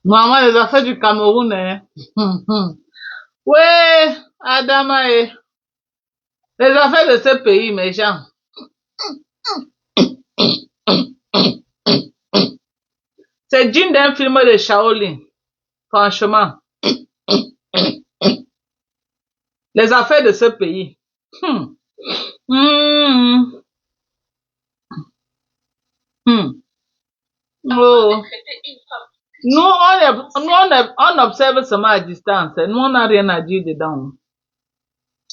Maman, les affaires du Cameroun, hein. Ouais, Adama, les affaires de ce pays, mes gens. C'est digne d'un film de Shaolin. Franchement. Les affaires de ce pays. Oh. Nous, on observe seulement à distance. Nous, on n'a rien à dire dedans.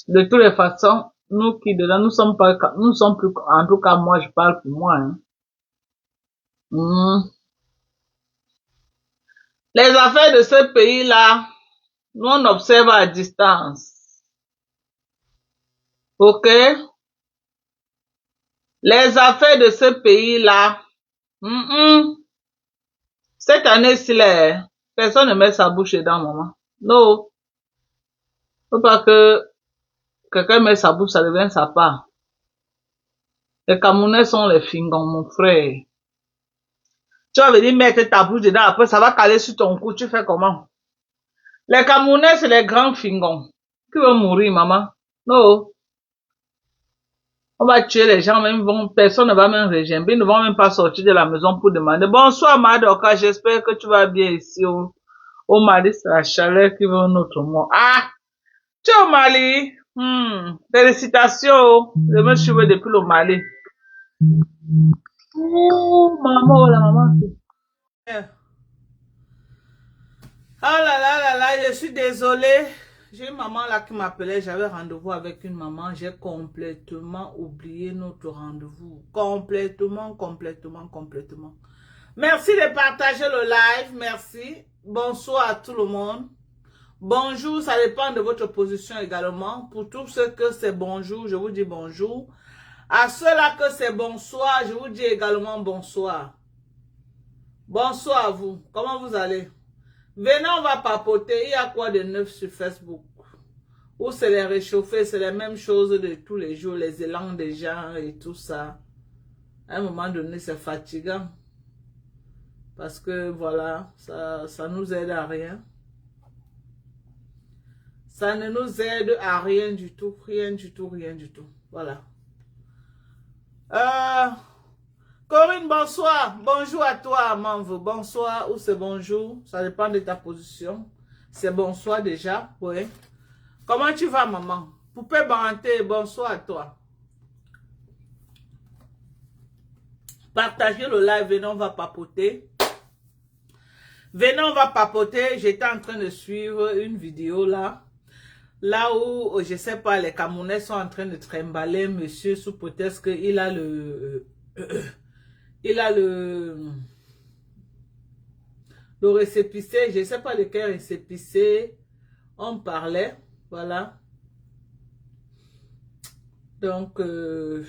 De toutes les façons, nous qui dedans, nous sommes plus, en tout cas, moi, je parle pour moi. Les affaires de ce pays-là, nous, on observe à distance. Ok? Les affaires de ce pays-là, cette année-ci, personne ne met sa bouche dedans, maman. Non. Faut pas que quelqu'un met sa bouche, ça devient sa part. Les Camerounais sont les fingons, mon frère. Tu vas venir mettre ta bouche dedans, après ça va caler sur ton cou, tu fais comment? Les Camerounais, c'est les grands fingons. Qui vont mourir, maman? Non. On va tuer les gens, même personne ne va même régimber, ils ne vont même pas sortir de la maison pour demander. Bonsoir, Madoka, j'espère que tu vas bien ici au Mali, c'est la chaleur qui va notre monde. Ah! Tu es au Mali? Félicitations. Je me suis depuis le Mali. Oh, maman, la maman. Oh là là là là, je suis désolée. J'ai une maman là qui m'appelait, j'avais rendez-vous avec une maman, j'ai complètement oublié notre rendez-vous. Complètement. Merci de partager le live, merci. Bonsoir à tout le monde. Bonjour, ça dépend de votre position également. Pour tous ceux que c'est bonjour, je vous dis bonjour. À ceux-là que c'est bonsoir, je vous dis également bonsoir. Bonsoir à vous. Comment vous allez? Venez, on va papoter. Il y a quoi de neuf sur Facebook? Ou c'est les réchauffés, c'est les mêmes choses de tous les jours, les élans des gens et tout ça. À un moment donné, c'est fatigant. Parce que voilà, ça nous aide à rien. Ça ne nous aide à rien du tout. Rien du tout. Voilà. Corinne, bonsoir. Bonjour à toi, Manvo. Bonsoir ou c'est bonjour. Ça dépend de ta position. C'est bonsoir déjà. Oui. Comment tu vas, maman? Poupée Banté, bonsoir à toi. Partagez le live, venez, on va papoter. Venez, on va papoter. J'étais en train de suivre une vidéo là. Là où, je sais pas, les Camerounais sont en train de trimballer monsieur sous prétexte qu'il a le récépissé, je sais pas de quel récépissé on parlait, voilà. Donc, il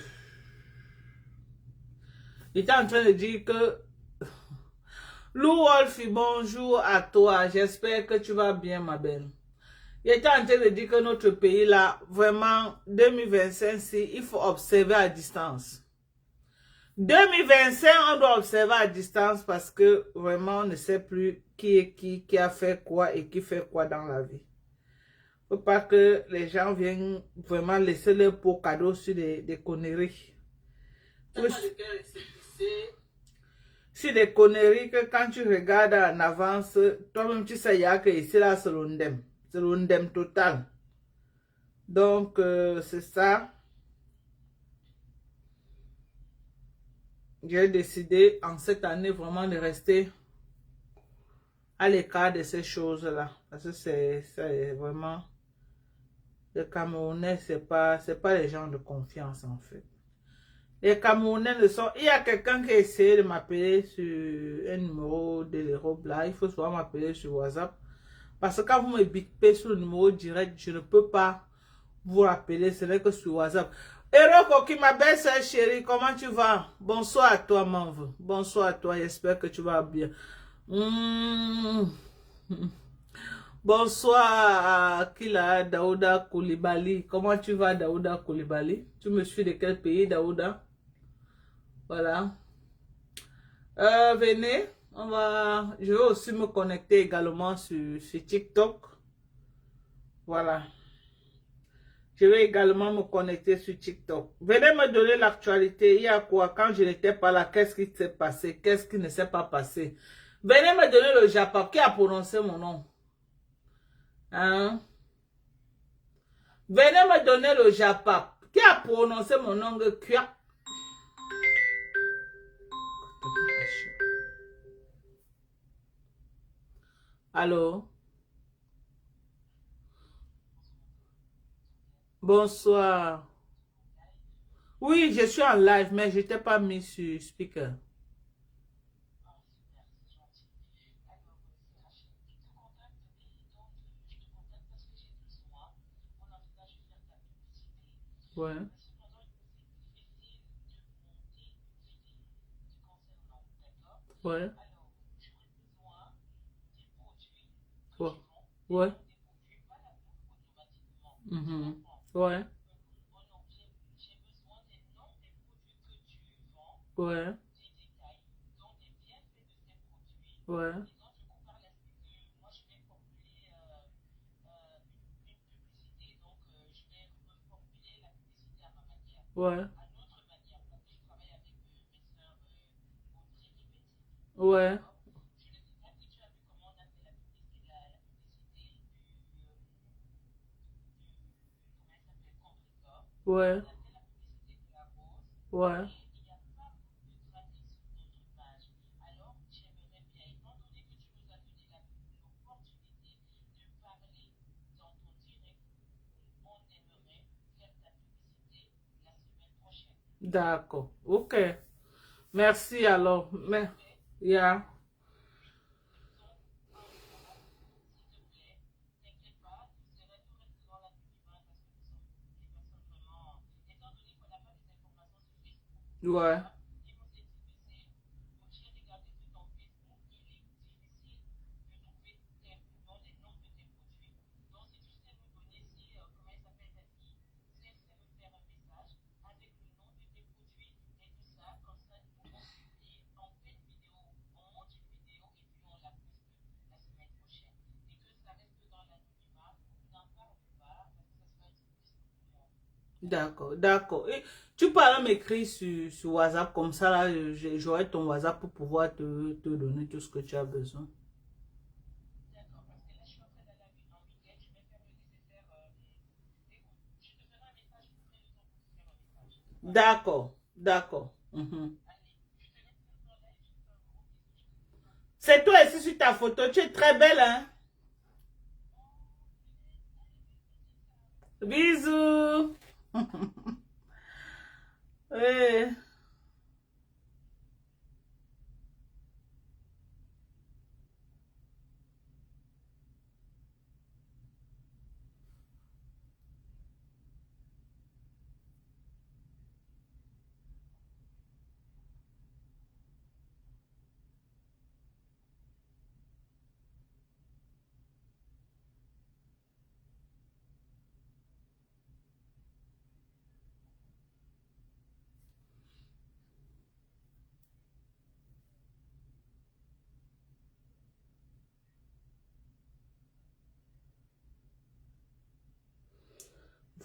était en train de dire que Lou Wolfi, bonjour à toi, j'espère que tu vas bien, ma belle. Il était en train de dire que notre pays là, vraiment, 2025, il faut observer à distance. 2025, on doit observer à distance parce que vraiment, on ne sait plus qui est qui a fait quoi et qui fait quoi dans la vie. Faut pas que les gens viennent vraiment laisser leur pot cadeau sur des conneries. Sur des conneries que quand tu regardes en avance, toi-même tu sais, il y a que ici là, c'est l'ondem total. Donc, c'est ça. J'ai décidé en cette année vraiment de rester à l'écart de ces choses-là. Parce que c'est vraiment... Les Camerounais, c'est pas les gens de confiance en fait. Les Camerounais ne sont... Il y a quelqu'un qui a essayé de m'appeler sur un numéro de l'Europe là. Il faut souvent m'appeler sur WhatsApp. Parce que quand vous me bipez sur le numéro direct, je ne peux pas vous rappeler. Ce n'est que sur WhatsApp. Eroko, qui ma belle-sœur chérie, comment tu vas? Bonsoir à toi, Manve. Bonsoir à toi, j'espère que tu vas bien. Mm. Bonsoir à Kila Daouda Koulibaly. Comment tu vas, Daouda Koulibaly? Tu me suis de quel pays, Daouda? Voilà. Venez, je vais aussi me connecter également sur TikTok. Voilà. Je vais également me connecter sur TikTok. Venez me donner l'actualité. Il y a quoi? Quand je n'étais pas là, qu'est-ce qui s'est passé? Qu'est-ce qui ne s'est pas passé? Venez me donner le Japon. Qui a prononcé mon nom? Hein? Venez me donner le Japon. Qui a prononcé mon nom? Kia? Allô? Bonsoir. Oui, je suis en live, mais je t'ai pas mis sur speaker. Ouais. Ouais. Ouais. Ouais. Mhm. Ouais. Ouais. Ouais. Ouais. Ouais. Ouais. Ouais. D'accord. Ok. Merci alors. Mais, yeah. Ouais. D'accord, d'accord. Et tu peux m'écrire sur WhatsApp comme ça, là, j'aurai ton WhatsApp pour pouvoir te donner tout ce que tu as besoin. D'accord, d'accord. Mhm. C'est toi ici sur ta photo, tu es très belle, hein? Bisous. Ouais.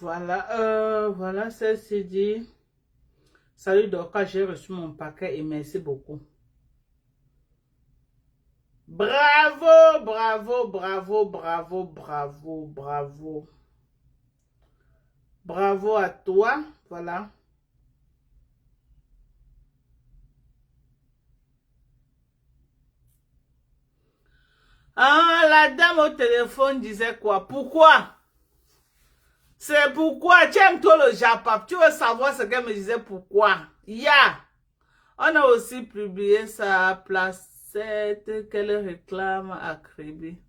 Voilà, voilà, c'est dit. Salut Dorca, j'ai reçu mon paquet et merci beaucoup. Bravo, bravo, bravo, bravo, bravo, bravo. Bravo à toi. Voilà. Ah, la dame au téléphone disait quoi? Pourquoi? C'est pourquoi tu aimes trop le Japon. Tu veux savoir ce qu'elle me disait pourquoi? On a aussi publié sa placette qu'elle réclame à Créby.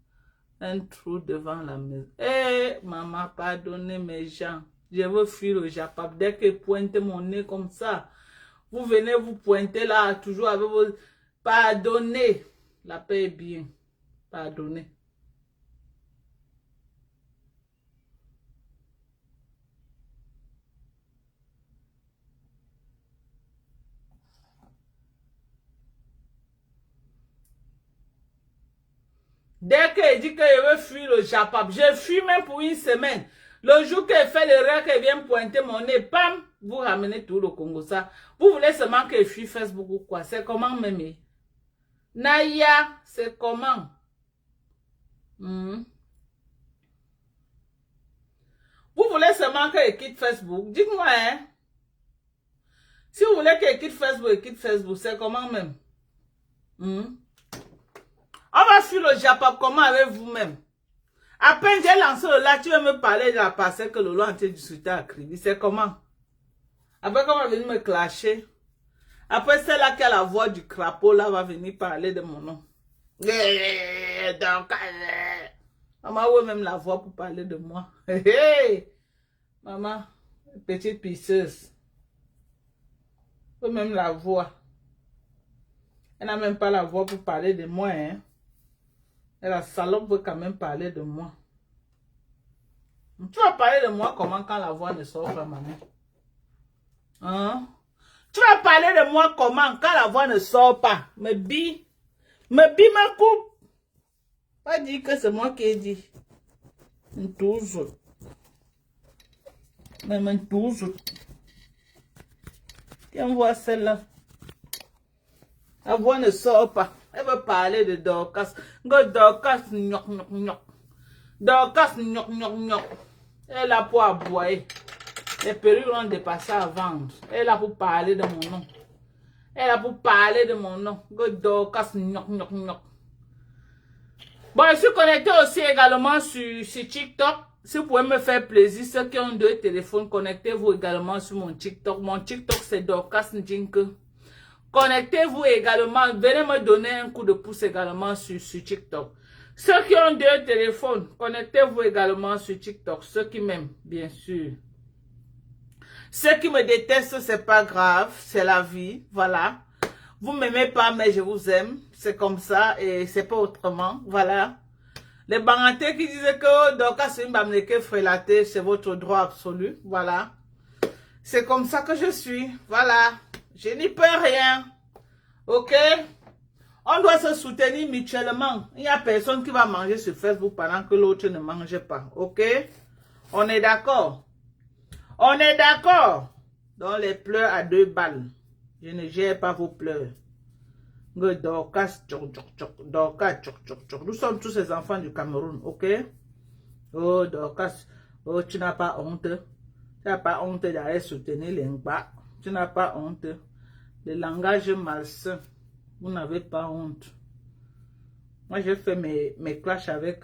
Un trou devant la maison. Eh, maman, pardonnez mes gens. Je veux fuir le Japap. Dès que pointe mon nez comme ça, vous venez vous pointer là, toujours avec vos... Pardonnez. La paix est bien. Pardonnez. Dès qu'il dit qu'il veut fuir le Japap, je fuis même pour une semaine. Le jour qu'il fait l'erreur, qu'il vient pointer mon nez, pam, vous ramenez tout le Congo ça. Vous voulez seulement que je fuis Facebook ou quoi? C'est comment même? Naya, c'est comment? Vous voulez seulement que je quitte Facebook? Dites-moi, hein? Si vous voulez que je quitte Facebook, c'est comment même? On va fuir le Japap, comment avec vous-même? À peine j'ai lancé le là, tu veux me parler de la passée que le lot entier discuté à Kribi. C'est comment? Après, qu'on va venir me clasher. Après, celle-là qui a la voix du crapaud, là, va venir parler de mon nom. Donc, maman, ouais, même la voix pour parler de moi. Maman, petite pisseuse. Ouais, même la voix. Elle n'a même pas la voix pour parler de moi, hein. Et la salope veut quand même parler de moi. Tu vas parler de moi comment quand la voix ne sort pas, maman? Hein? Tu vas parler de moi comment quand la voix ne sort pas? Me bi ma coupe. Pas dire que c'est moi qui ai dit. Une touze. Même une touze. Tiens, voir celle-là. La voix ne sort pas. Elle veut parler de Dorcas. Dorcas, gnoc, gnoc, gnoc. Dorcas, gnoc, gnoc, gnoc. Elle est là pour aboyer. Les perruques ont dépassé à vendre. Elle est là pour parler de mon nom. Elle est là pour parler de mon nom. Dorcas, gnoc, gnoc, gnoc. Bon, je suis connecté aussi également sur TikTok. Si vous pouvez me faire plaisir, ceux qui ont 2 téléphones, connectez-vous également sur mon TikTok. Mon TikTok, c'est Dorcas Ndjinke. Connectez-vous également. Venez me donner un coup de pouce également sur TikTok. Ceux qui ont 2 téléphones, connectez-vous également sur TikTok. Ceux qui m'aiment, bien sûr. Ceux qui me détestent, c'est pas grave. C'est la vie. Voilà. Vous m'aimez pas, mais je vous aime. C'est comme ça et c'est pas autrement. Voilà. Les bangantés qui disaient que Dorcas c'est une bamneke frélatée, c'est votre droit absolu. Voilà. C'est comme ça que je suis. Voilà. Je n'y peux rien. Ok? On doit se soutenir mutuellement. Il n'y a personne qui va manger sur Facebook pendant que l'autre ne mange pas. Ok? On est d'accord? On est d'accord? Donc les pleurs à 2 balles. Je ne gère pas vos pleurs. Dorcas, Dorcas, nous sommes tous les enfants du Cameroun, ok? Oh, Dorcas, oh, tu n'as pas honte. Tu n'as pas honte d'aller soutenir les Ngba. Tu n'as pas honte. Le langage malsain. Vous n'avez pas honte. Moi, j'ai fait mes clashs avec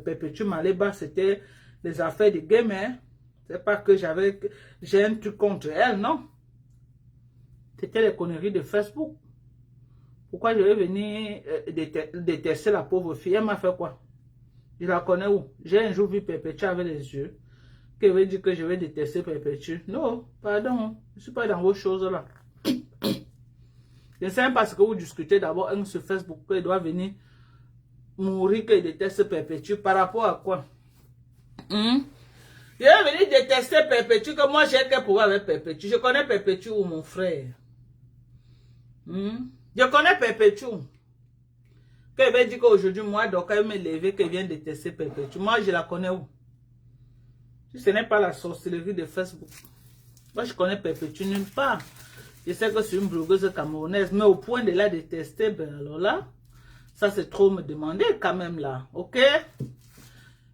Perpétue Maléba. C'était des affaires de game, hein? C'est pas que j'ai un truc contre elle, non? C'était les conneries de Facebook. Pourquoi je vais venir détester la pauvre fille? Elle m'a fait quoi? Je la connais où? J'ai un jour vu Perpétue avec les yeux. Qui veut dire que je vais détester Perpétue? Non, pardon. Je ne suis pas dans vos choses là. Je ne sais même pas ce que vous discutez d'abord sur Facebook. Il doit venir mourir qu'il déteste Perpétue. Par rapport à quoi? Je vais venir détester Perpétue, que moi j'ai qu'un pouvoir avec Perpétue. Je connais Perpétue ou mon frère. Je connais Perpétue. Qu'elle veut dire qu'aujourd'hui, moi, donc, elle me lever, qu'elle vient détester Perpétue. Moi, je la connais où? Si ce n'est pas la sorcellerie de Facebook. Moi, je connais Perpétue nulle part. Je sais que c'est une blogueuse camerounaise, mais au point de la détester, ben alors là, ça c'est trop me demander quand même là, ok?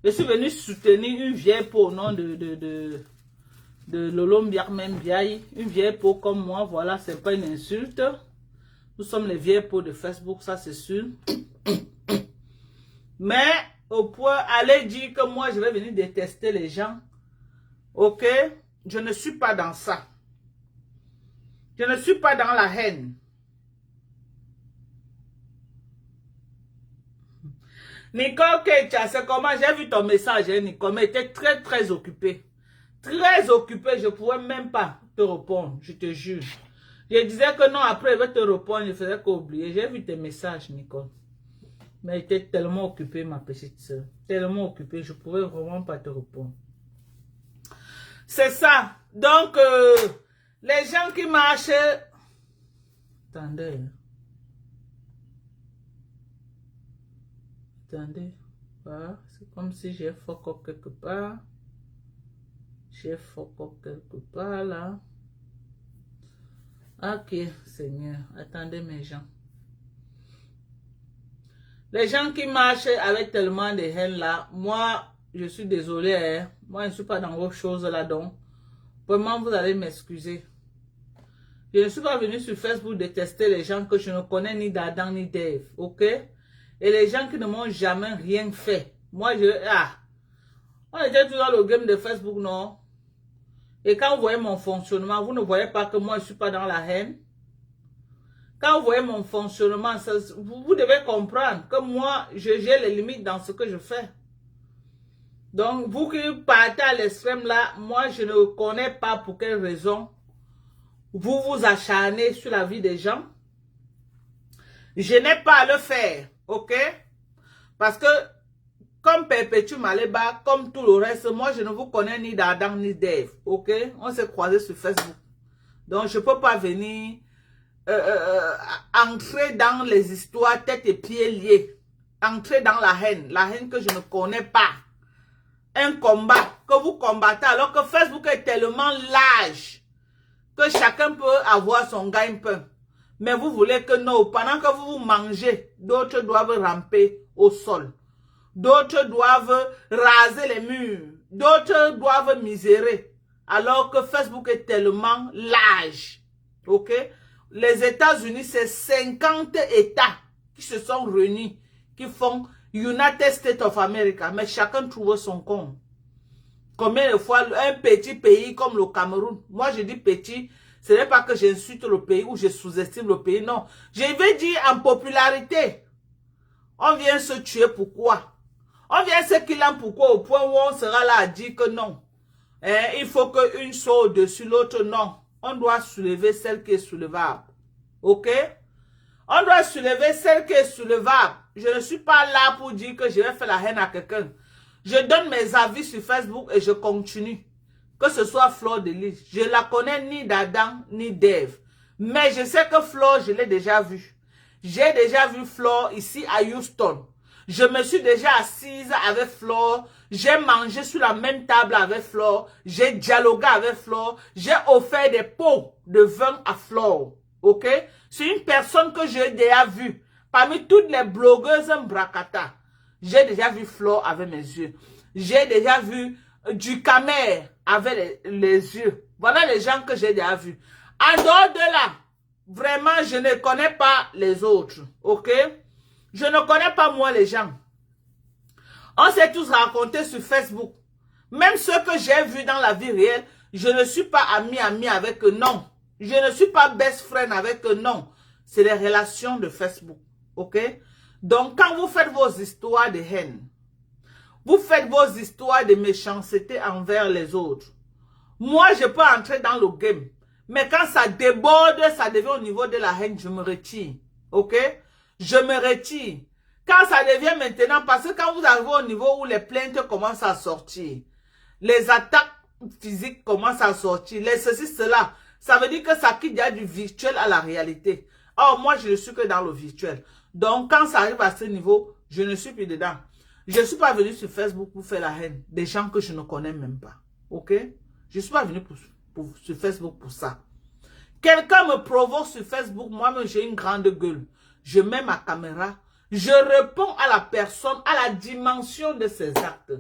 Je suis venu soutenir une vieille peau au nom de Lolo Mbiarmen Biaye. Une vieille peau comme moi, voilà, c'est pas une insulte. Nous sommes les vieilles peaux de Facebook, ça c'est sûr. Mais au point, allez dire que moi je vais venir détester les gens. Ok? Je ne suis pas dans ça. Je ne suis pas dans la haine. Nicole Keita, c'est comment? J'ai vu ton message, hein, Nicole, mais était très très occupée. très occupé, je ne pouvais même pas te répondre, je te jure. Je disais que non, après, je vais te répondre, je faisais qu'oublier. J'ai vu tes messages, Nicole. Mais j'étais tellement occupée, ma petite soeur. Tellement occupée, je ne pouvais vraiment pas te répondre. C'est ça. Donc, les gens qui marchent... Attendez. Attendez. Voilà. C'est comme si j'ai fuck up quelque part. J'ai fuck up quelque part, là. Ok, Seigneur. Attendez, mes gens. Les gens qui marchent avec tellement de haine, là, moi, je suis désolée, hein. Moi, je ne suis pas dans vos choses, là, donc. Vraiment, vous allez m'excuser. Je ne suis pas venue sur Facebook détester les gens que je ne connais ni d'Adam ni d'Ève, ok? Et les gens qui ne m'ont jamais rien fait. Moi, on était toujours dans le game de Facebook, non? Et quand vous voyez mon fonctionnement, vous ne voyez pas que moi, je ne suis pas dans la haine. Quand vous voyez mon fonctionnement, vous devez comprendre que moi, j'ai les limites dans ce que je fais. Donc, vous qui partez à l'extrême là, moi, je ne connais pas pour quelle raison vous vous acharnez sur la vie des gens. Je n'ai pas à le faire, ok? Parce que, comme Perpétue Maléba, comme tout le reste, moi, je ne vous connais ni d'Adam ni d'Ève, ok? On s'est croisés sur Facebook. Donc, je ne peux pas venir entrer dans les histoires tête et pieds liés. Entrer dans la haine que je ne connais pas. Un combat que vous combattez alors que Facebook est tellement large que chacun peut avoir son gagne-pain. Mais vous voulez que non, pendant que vous vous mangez, d'autres doivent ramper au sol. D'autres doivent raser les murs. D'autres doivent misérer. Alors que Facebook est tellement large. Ok? Les États-Unis, c'est 50 États qui se sont réunis, qui font United States of America. Mais chacun trouve son compte. Combien de fois un petit pays comme le Cameroun, moi je dis petit, ce n'est pas que j'insulte le pays ou je sous-estime le pays, non. Je vais dire en popularité. On vient se tuer pourquoi? On vient se killer pourquoi? Au point où on sera là à dire que non. Il faut qu'une soit au-dessus, l'autre non. On doit soulever celle qui est soulevable. Ok? On doit soulever celle qui est soulevable. Je ne suis pas là pour dire que je vais faire la haine à quelqu'un. Je donne mes avis sur Facebook et je continue. Que ce soit Flore Delis. Je la connais ni d'Adam ni d'Ève. Mais je sais que Flore, je l'ai déjà vue. J'ai déjà vu Flore ici à Houston. Je me suis déjà assise avec Flore. J'ai mangé sur la même table avec Flore. J'ai dialogué avec Flore. J'ai offert des pots de vin à Flore. Ok? C'est une personne que j'ai déjà vue. Parmi toutes les blogueuses Mbrakata. J'ai déjà vu Flore avec mes yeux. J'ai déjà vu du Camer avec les yeux. Voilà les gens que j'ai déjà vus. En dehors de là, vraiment, je ne connais pas les autres. Ok? Je ne connais pas moi les gens. On s'est tous rencontrés sur Facebook. Même ceux que j'ai vus dans la vie réelle, je ne suis pas ami avec eux, non. Je ne suis pas best friend avec eux, non. C'est les relations de Facebook. Ok? Donc, quand vous faites vos histoires de haine, vous faites vos histoires de méchanceté envers les autres. Moi, je peux entrer dans le game. Mais quand ça déborde, ça devient au niveau de la haine, je me retire. Ok? Je me retire. Quand ça devient maintenant, parce que quand vous arrivez au niveau où les plaintes commencent à sortir, les attaques physiques commencent à sortir, les ceci, cela, ça veut dire que ça quitte déjà du virtuel à la réalité. Or, moi, je ne suis que dans le virtuel. Donc, quand ça arrive à ce niveau, je ne suis plus dedans. Je ne suis pas venu sur Facebook pour faire la haine des gens que je ne connais même pas. Ok? Je ne suis pas venu sur Facebook pour ça. Quelqu'un me provoque sur Facebook, moi-même j'ai une grande gueule. Je mets ma caméra, je réponds à la personne, à la dimension de ses actes.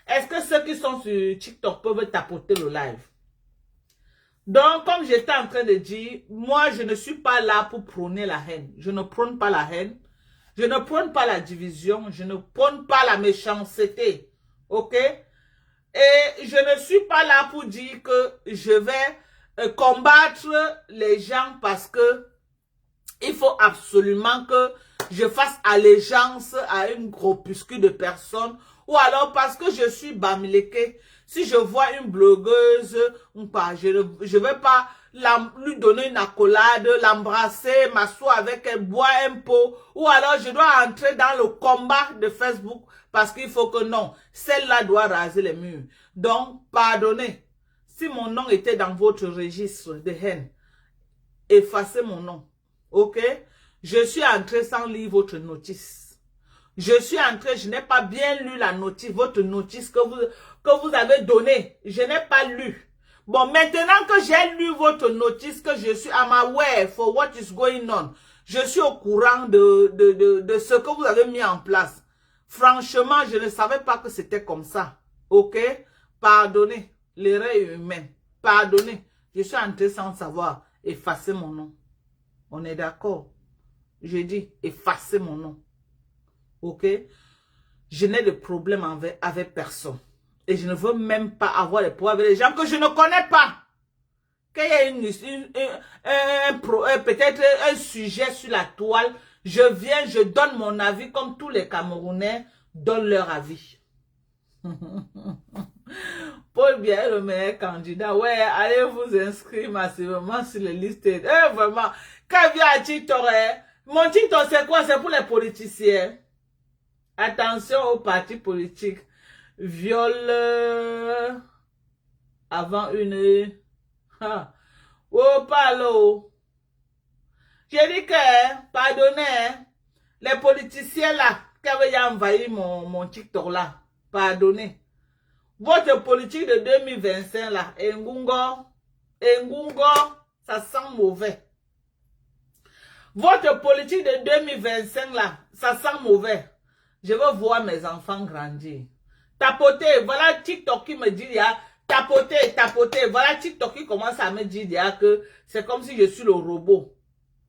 Est-ce que ceux qui sont sur TikTok peuvent tapoter le live? Donc, comme j'étais en train de dire, moi je ne suis pas là pour prôner la haine. Je ne prône pas la haine. Je ne prône pas la division. Je ne prône pas la méchanceté. Ok? Et je ne suis pas là pour dire que je vais combattre les gens parce que il faut absolument que je fasse allégeance à un groupuscule de personnes ou alors parce que je suis Bamileke. Si je vois une blogueuse, ou pas, je ne vais pas lui donner une accolade, l'embrasser, m'asseoir avec elle, boire un pot, ou alors je dois entrer dans le combat de Facebook parce qu'il faut que non, celle-là doit raser les murs. Donc, pardonnez. Si mon nom était dans votre registre de haine, effacez mon nom. Ok? Je suis entré sans lire votre notice. Je suis entré, je n'ai pas bien lu la notice, votre notice que vous avez donnée. Je n'ai pas lu. Bon, maintenant que j'ai lu votre notice, que je suis I'm aware for what is going on, je suis au courant de ce que vous avez mis en place. Franchement, je ne savais pas que c'était comme ça. Ok? Pardonnez. L'erreur est humaine. Pardonnez. Je suis entré sans savoir. Effacez mon nom. On est d'accord? Je dis, effacez mon nom. Ok? Je n'ai de problème avec personne. Et je ne veux même pas avoir des problèmes avec les gens que je ne connais pas. Qu'il y ait peut-être un sujet sur la toile, je viens, je donne mon avis comme tous les Camerounais donnent leur avis. Paul Biya est le meilleur candidat. Ouais, allez vous inscrire massivement sur les listes. Vraiment, quand il vient à TikTok, mon TikTok c'est quoi? C'est pour les politiciens. Attention aux partis politiques. Viol avant une... Oh, palo. J'ai dit que, pardonnez, les politiciens là, qui avaient envahi mon TikTok là, pardonnez. Votre politique de 2025 là, Ngungo, ça sent mauvais. Votre politique de 2025 là, ça sent mauvais. Je veux voir mes enfants grandir. Tapoter, voilà TikTok qui me dit, tapoter. Voilà TikTok qui commence à me dire que c'est comme si je suis le robot.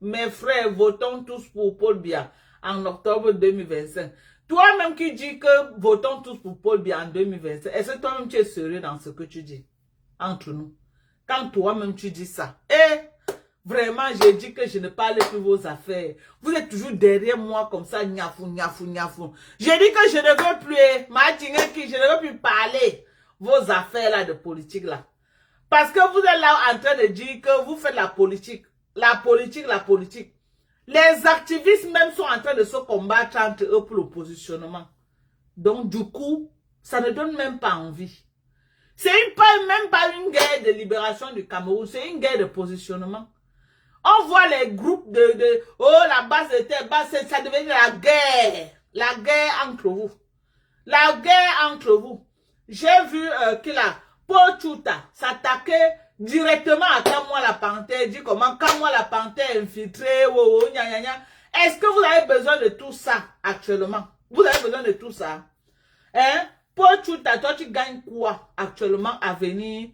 Mes frères, votons tous pour Paul Biya en octobre 2025. Toi-même qui dis que votons tous pour Paul Biya en 2025, est-ce que toi-même tu es sérieux dans ce que tu dis? Entre nous. Quand toi-même tu dis ça. Vraiment, j'ai dit que je ne parle plus vos affaires. Vous êtes toujours derrière moi comme ça, niafou. J'ai dit que je ne veux plus, je ne veux plus parler vos affaires là de politique là. Parce que vous êtes là en train de dire que vous faites la politique. La politique. Les activistes même sont en train de se combattre entre eux pour le positionnement. Donc du coup, ça ne donne même pas envie. C'est même pas une guerre de libération du Cameroun, c'est une guerre de positionnement. On voit les groupes oh la base de terre, ça devient la guerre. La guerre entre vous. La guerre entre vous. J'ai vu qu'il a Pochuta s'attaquer directement à Kamwa la Panthère, dit comment Kamwa la Panthère infiltrée, Est-ce que vous avez besoin de tout ça actuellement? Vous avez besoin de tout ça? Hein? Pochuta, toi tu gagnes quoi actuellement à venir?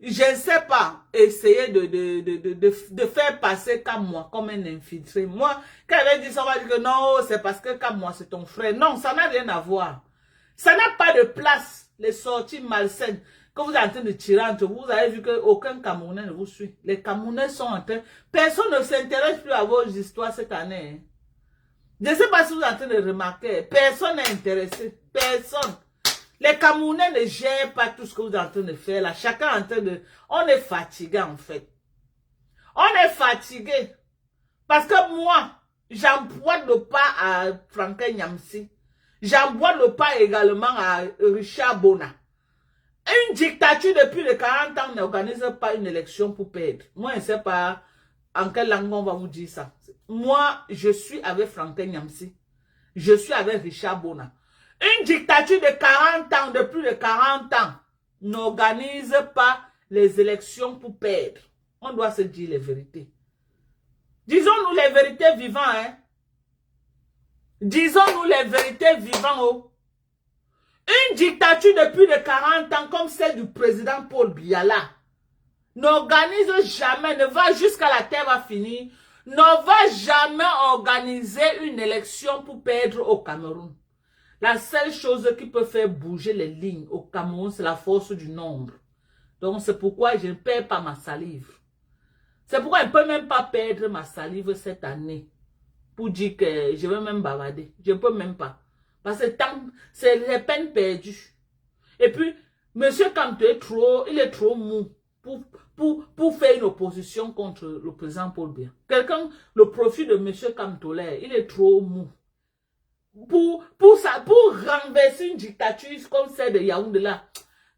Je ne sais pas, essayer de faire passer Kamwa comme un infiltré. Moi, quand elle dit ça, on va dire que non, c'est parce que Kamwa c'est ton frère. Non, ça n'a rien à voir. Ça n'a pas de place, les sorties malsaines que vous êtes en train de tirer entre vous. Vous avez vu qu'aucun Camerounais ne vous suit. Les Camerounais sont en train... Personne ne s'intéresse plus à vos histoires cette année. Je ne sais pas si vous êtes en train de remarquer. Personne n'est intéressé. Personne. Les Camerounais ne gèrent pas tout ce que vous êtes en train de faire là. Chacun est en train de... On est fatigué en fait. On est fatigué. Parce que moi, j'empoigne le pas à Franklin Nyamsi. J'empoigne le pas également à Richard Bona. Une dictature depuis les 40 ans n'organise pas une élection pour perdre. Moi, je ne sais pas en quelle langue on va vous dire ça. Moi, je suis avec Franklin Nyamsi. Je suis avec Richard Bona. Une dictature de 40 ans, de plus de 40 ans, n'organise pas les élections pour perdre. On doit se dire les vérités. Disons-nous les vérités vivantes, hein. Disons-nous les vérités vivantes, oh. Une dictature de plus de 40 ans comme celle du président Paul Biya n'organise jamais, ne va jusqu'à la terre va finir, ne va jamais organiser une élection pour perdre au Cameroun. La seule chose qui peut faire bouger les lignes au Cameroun, c'est la force du nombre. Donc c'est pourquoi je ne perds pas ma salive. C'est pourquoi je ne peux même pas perdre ma salive cette année. Pour dire que je vais même bavarder. Je ne peux même pas. Parce que c'est peine perdue. Et puis, Monsieur Kamto est trop, il est trop mou pour faire une opposition contre le président Paul Biya. Quelqu'un, le profil de monsieur Kamto là, il est trop mou. Pour renverser une dictature comme celle de Yaoundé là,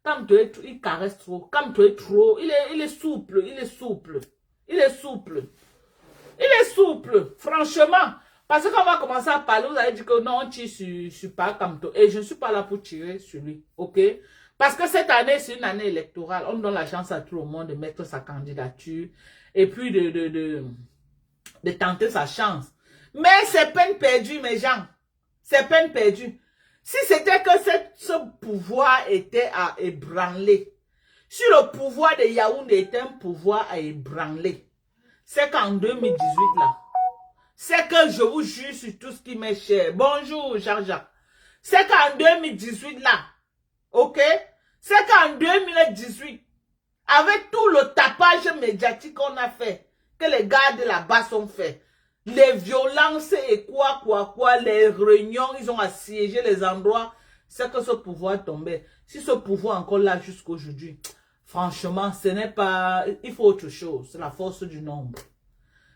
Kamto il caresse trop, Kamto est trop, il est souple, il est souple, il est souple, il est souple, franchement. Parce qu'on va commencer à parler, vous allez dire que non, on tire sur pas Kamto. Et je ne suis pas là pour tirer sur lui, ok? Parce que cette année, c'est une année électorale. On donne la chance à tout le monde de mettre sa candidature et puis de tenter sa chance. Mais c'est peine perdue, mes gens. C'est peine perdue. Si c'était que ce pouvoir était à ébranler, si le pouvoir de Yaoundé était un pouvoir à ébranler, c'est qu'en 2018 là, c'est que je vous jure sur tout ce qui m'est cher. Bonjour Jean-Jacques. C'est qu'en 2018 là, ok, c'est qu'en 2018, avec tout le tapage médiatique qu'on a fait, que les gars de la base ont fait, les violences et quoi, les réunions, ils ont assiégé les endroits, c'est que ce pouvoir tombait. Si ce pouvoir est encore là jusqu'aujourd'hui, franchement, ce n'est pas, il faut autre chose, c'est la force du nombre.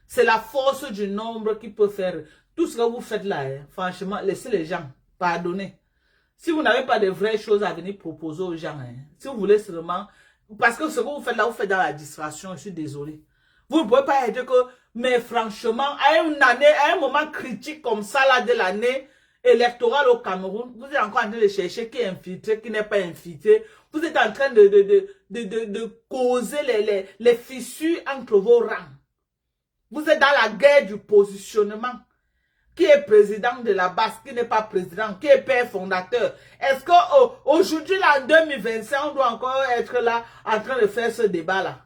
C'est la force du nombre qui peut faire tout ce que vous faites là, hein. Franchement, laissez les gens, pardonnez. Si vous n'avez pas de vraies choses à venir proposer aux gens, hein, si vous voulez seulement, parce que ce que vous faites là, vous faites dans la distraction, je suis désolé. Vous ne pouvez pas dire que, mais franchement, à une année, à un moment critique comme ça là de l'année électorale au Cameroun, vous êtes encore en train de chercher qui est infiltré, qui n'est pas infiltré. Vous êtes en train de causer les fissures entre vos rangs. Vous êtes dans la guerre du positionnement. Qui est président de la base, qui n'est pas président, qui est père fondateur. Est-ce qu'aujourd'hui, là, en 2025, on doit encore être là, en train de faire ce débat-là?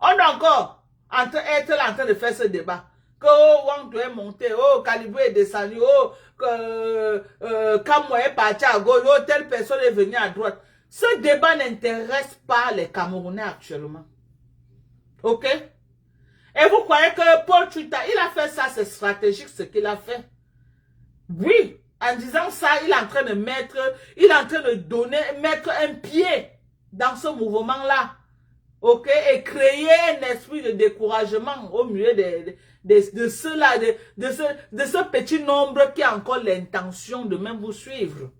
On doit encore être là, en train de faire ce débat. Que, oh, Wang est monté, oh, Calibre est descendu, oh, Kamwa est parti à gauche, oh, telle personne est venue à droite. Ce débat n'intéresse pas les Camerounais actuellement. Ok? Et vous croyez que Paul Tuta, il a fait ça, c'est stratégique ce qu'il a fait? Oui, en disant ça, il est en train de mettre, il est en train de donner, mettre un pied dans ce mouvement-là. Ok? Et créer un esprit de découragement au milieu de ceux-là, de ce petit nombre qui a encore l'intention de même vous suivre.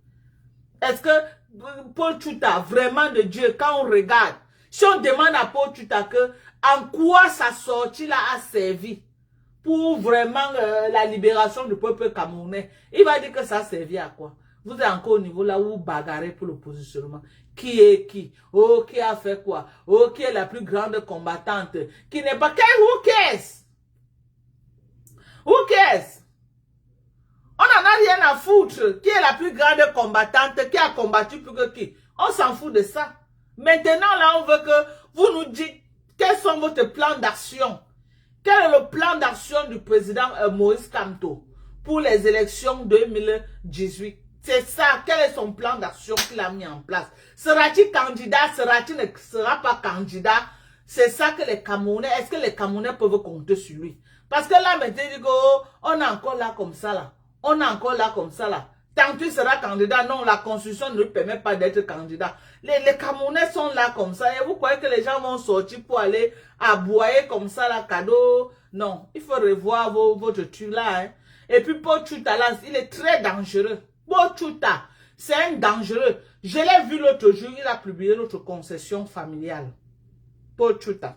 Est-ce que Paul Tuta, vraiment de Dieu, quand on regarde, si on demande à Paul Tuta que en quoi sa sortie là a servi pour vraiment la libération du peuple camerounais, il va dire que ça a servi à quoi? Vous êtes encore au niveau là où vous bagarrez pour le positionnement. Qui est qui? Oh, qui a fait quoi? Oh, qui est la plus grande combattante? Qui n'est pas... Who cares? Who cares? On n'en a rien à foutre. Qui est la plus grande combattante? Qui a combattu plus que qui? On s'en fout de ça. Maintenant, là, on veut que vous nous dites quels sont vos plans d'action. Quel est le plan d'action du président Moïse Kamto pour les élections 2018? C'est ça. Quel est son plan d'action qu'il a mis en place? Sera-t-il candidat? Sera-t-il ne sera pas candidat? C'est ça que les Camerounais, est-ce que les Camerounais peuvent compter sur lui? Parce que là, maintenant, on est encore là comme ça, là. On est encore là comme ça, là. Tant que tu seras candidat, non, la constitution ne lui permet pas d'être candidat. Les Camerounais sont là comme ça. Et vous croyez que les gens vont sortir pour aller aboyer comme ça, là, cadeau? Non, il faut revoir votre truc là. Hein. Et puis, Paul Tuta, là, il est très dangereux. Paul Tuta, c'est un dangereux. Je l'ai vu l'autre jour, il a publié notre concession familiale. Paul Tuta.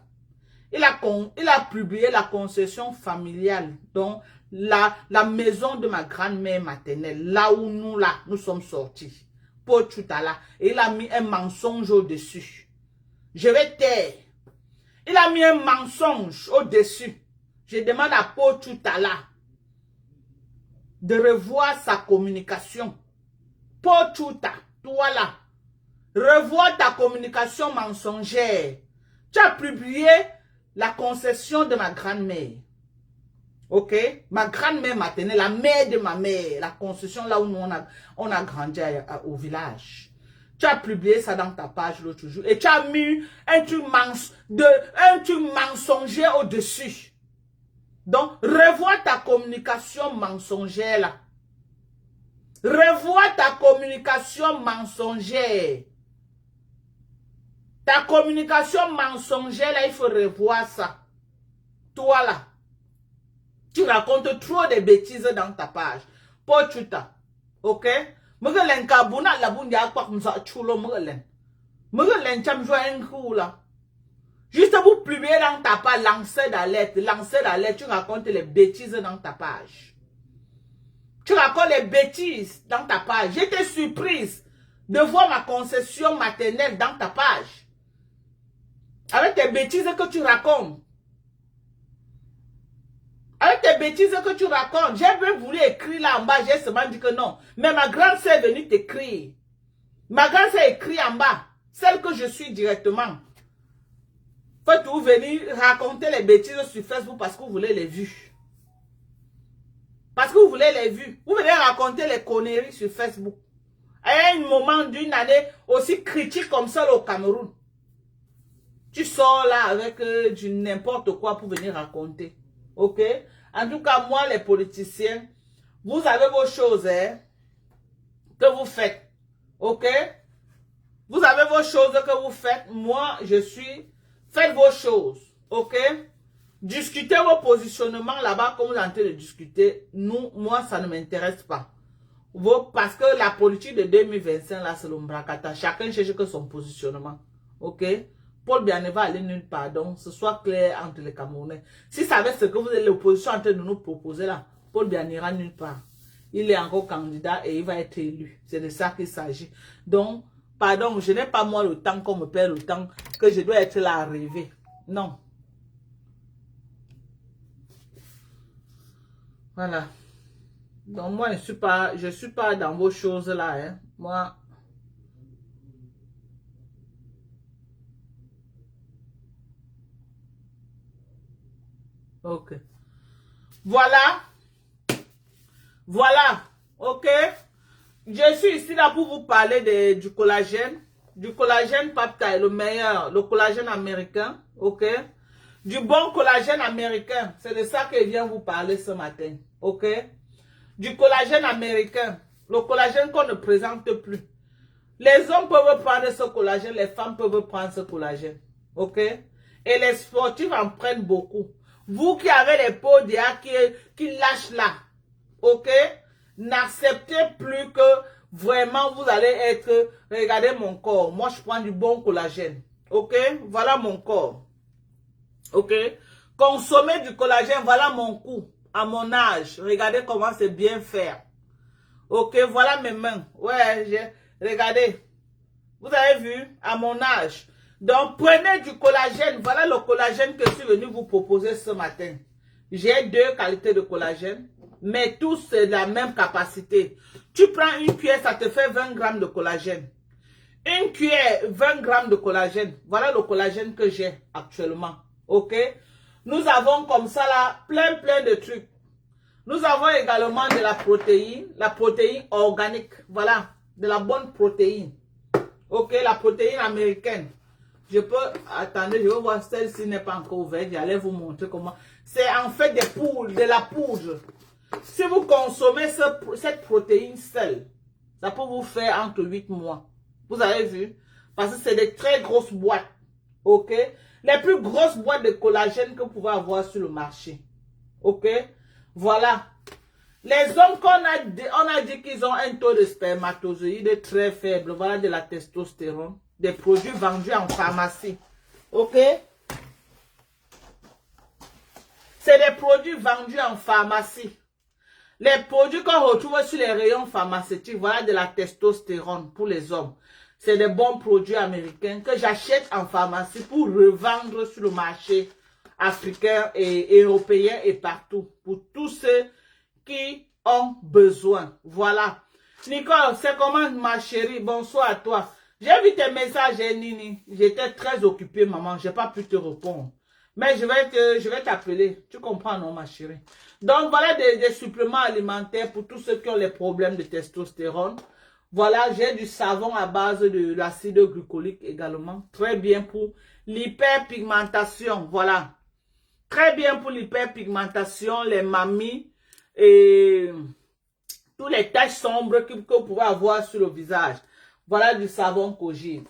Il a publié la concession familiale, donc la maison de ma grand-mère maternelle, là où nous sommes sortis. Paul Tuta et il a mis un mensonge au-dessus. Je vais taire. Il a mis un mensonge au-dessus. Je demande à Paul Tuta de revoir sa communication. Paul Tuta, toi là, revois ta communication mensongère. Tu as publié la concession de ma grand-mère. Ok? Ma grand-mère maternelle, la mère de ma mère, la concession là où nous on a grandi au village. Tu as publié ça dans ta page l'autre jour et tu as mis un truc mensonger au-dessus. Donc, revois ta communication mensongère là. Revois ta communication mensongère. Ta communication mensongère, là, il faut revoir ça. Toi, là, tu racontes trop de bêtises dans ta page. Pochuta. Ok? Mugelen kabuna la bundia kwa mza chulo mugelen. Mugelen cham joie un coup là. Juste pour publier dans ta page, lancer d'alerte, tu racontes les bêtises dans ta page. Tu racontes les bêtises dans ta page. J'étais surprise de voir ma concession maternelle dans ta page. Avec tes bêtises que tu racontes. Avec tes bêtises que tu racontes. J'ai même voulu écrire là en bas, j'ai seulement dit que non. Mais ma grande sœur est venue t'écrire. Ma grande sœur écrit en bas. Celle que je suis directement. Faut-vous venir raconter les bêtises sur Facebook parce que vous voulez les vues. Parce que vous voulez les vues. Vous venez raconter les conneries sur Facebook. À un moment d'une année aussi critique comme ça au Cameroun. Tu sors là avec du n'importe quoi pour venir raconter. Ok? En tout cas, moi, les politiciens, vous avez vos choses hein, que vous faites. Ok? Vous avez vos choses que vous faites. Moi, je suis... Faites vos choses. Ok? Discutez vos positionnements là-bas comme vous êtes en train de discuter. Moi, ça ne m'intéresse pas. Parce que la politique de 2025, là, c'est l'ombrakata. Chacun cherche que son positionnement. Ok? Paul Biya ne va aller nulle part. Donc, ce soit clair entre les Camerounais. Si ça savez ce que vous êtes l'opposition en train de nous proposer là, Paul Biya n'ira nulle part. Il est encore candidat et il va être élu. C'est de ça qu'il s'agit. Donc, pardon, je n'ai pas moi le temps qu'on me perd le temps que je dois être là à rêver. Non. Voilà. Donc, moi, je suis pas dans vos choses là. Hein. Moi... Ok. Voilà. Voilà. Ok. Je suis ici là pour vous parler du collagène. Du collagène Papta est le meilleur. Le collagène américain. Ok. Du bon collagène américain. C'est de ça que je viens vous parler ce matin. Ok. Du collagène américain. Le collagène qu'on ne présente plus. Les hommes peuvent prendre ce collagène. Les femmes peuvent prendre ce collagène. Ok. Et les sportifs en prennent beaucoup. Vous qui avez les peaux qui lâchent là, ok, n'acceptez plus que vraiment vous allez être, regardez mon corps, moi je prends du bon collagène, ok, voilà mon corps, ok, consommez du collagène, voilà mon cou, à mon âge, regardez comment c'est bien faire, ok, voilà mes mains, ouais, regardez, vous avez vu, à mon âge. Donc, prenez du collagène. Voilà le collagène que je suis venu vous proposer ce matin. J'ai deux qualités de collagène, mais tous c'est la même capacité. Tu prends une cuillère, ça te fait 20 grammes de collagène. Une cuillère, 20 grammes de collagène. Voilà le collagène que j'ai actuellement. Ok? Nous avons comme ça là, plein de trucs. Nous avons également de la protéine organique. Voilà, de la bonne protéine. Ok, la protéine américaine. Je peux, attendez, je vais voir, celle-ci n'est pas encore ouverte, j'allais vous montrer comment. C'est en fait des poudres, de la poudre. Si vous consommez cette protéine seule, ça peut vous faire entre 8 mois. Vous avez vu? Parce que c'est des très grosses boîtes. Ok? Les plus grosses boîtes de collagène que vous pouvez avoir sur le marché. Ok? Voilà. Les hommes on a dit qu'ils ont un taux de spermatozoïdes très faible. Voilà de la testostérone. Des produits vendus en pharmacie. Ok? C'est des produits vendus en pharmacie. Les produits qu'on retrouve sur les rayons pharmaceutiques, voilà de la testostérone pour les hommes. C'est des bons produits américains que j'achète en pharmacie pour revendre sur le marché africain et européen et partout. Pour tous ceux qui ont besoin. Voilà. Nicole, c'est comment ma chérie? Bonsoir à toi. J'ai vu tes messages, Nini. J'étais très occupée, maman. Je n'ai pas pu te répondre. Mais je vais t'appeler. Tu comprends, non, ma chérie? Donc, voilà des suppléments alimentaires pour tous ceux qui ont les problèmes de testostérone. Voilà, j'ai du savon à base de l'acide glycolique également. Très bien pour l'hyperpigmentation. Voilà. Très bien pour l'hyperpigmentation, les mamies et tous les taches sombres que vous pouvez avoir sur le visage. Voilà du savon Kojiv.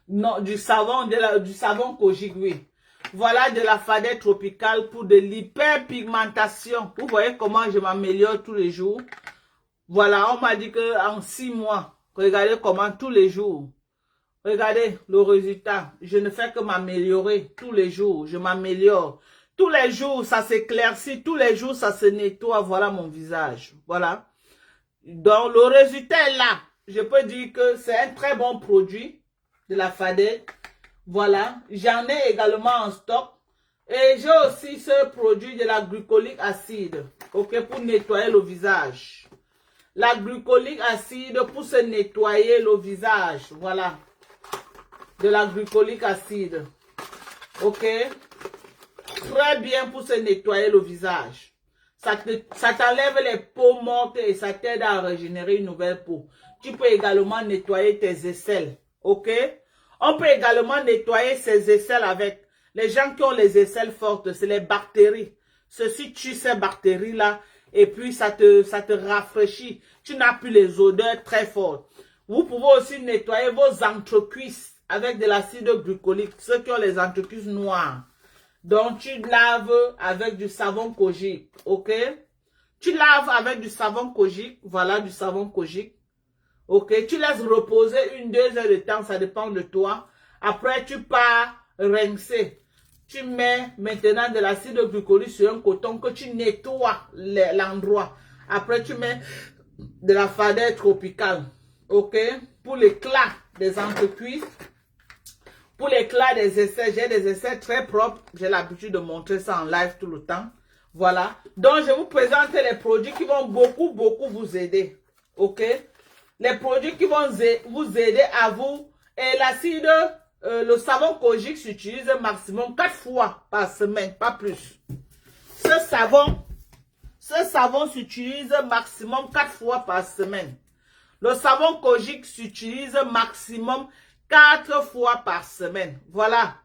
Non, du savon Kojic, oui. Voilà de la fadette tropicale pour de l'hyperpigmentation. Vous voyez comment je m'améliore tous les jours. Voilà, on m'a dit qu'en 6 mois, regardez comment tous les jours. Regardez le résultat. Je ne fais que m'améliorer tous les jours. Je m'améliore. Tous les jours, ça s'éclaircit. Tous les jours, ça se nettoie. Voilà mon visage. Voilà. Donc, le résultat est là. Je peux dire que c'est un très bon produit de la fadette. Voilà. J'en ai également en stock. Et j'ai aussi ce produit de la glycolique acide. Ok, pour nettoyer le visage. La glycolique acide pour se nettoyer le visage. Voilà. De la glycolique acide. Ok. Très bien pour se nettoyer le visage. Ça t'enlève les peaux mortes et ça t'aide à régénérer une nouvelle peau. Tu peux également nettoyer tes aisselles. Ok. On peut également nettoyer ses aisselles avec les gens qui ont les aisselles fortes. C'est les bactéries. Ceci tue ces bactéries-là. Et puis ça te rafraîchit. Tu n'as plus les odeurs très fortes. Vous pouvez aussi nettoyer vos entrecuisses avec de l'acide glycolique. Ceux qui ont les entrecuisses noires. Donc tu laves avec du savon Kojic. Ok? Tu laves avec du savon Kojic. Voilà du savon Kojic. Ok? Tu laisses reposer 1-2 heures de temps. Ça dépend de toi. Après tu pars rincer. Tu mets maintenant de l'acide glycolique sur un coton que tu nettoies l'endroit. Après, tu mets de la fadette tropicale. Ok? Pour l'éclat des entrecuisses. Pour l'éclat des aisselles. J'ai des aisselles très propres. J'ai l'habitude de montrer ça en live tout le temps. Voilà. Donc, je vous présente les produits qui vont beaucoup vous aider. Ok? Les produits qui vont vous aider à vous. Et l'acide... le savon Kojic s'utilise maximum 4 fois par semaine, pas plus. Ce savon s'utilise maximum 4 fois par semaine. Le savon Kojic s'utilise maximum 4 fois par semaine. Voilà.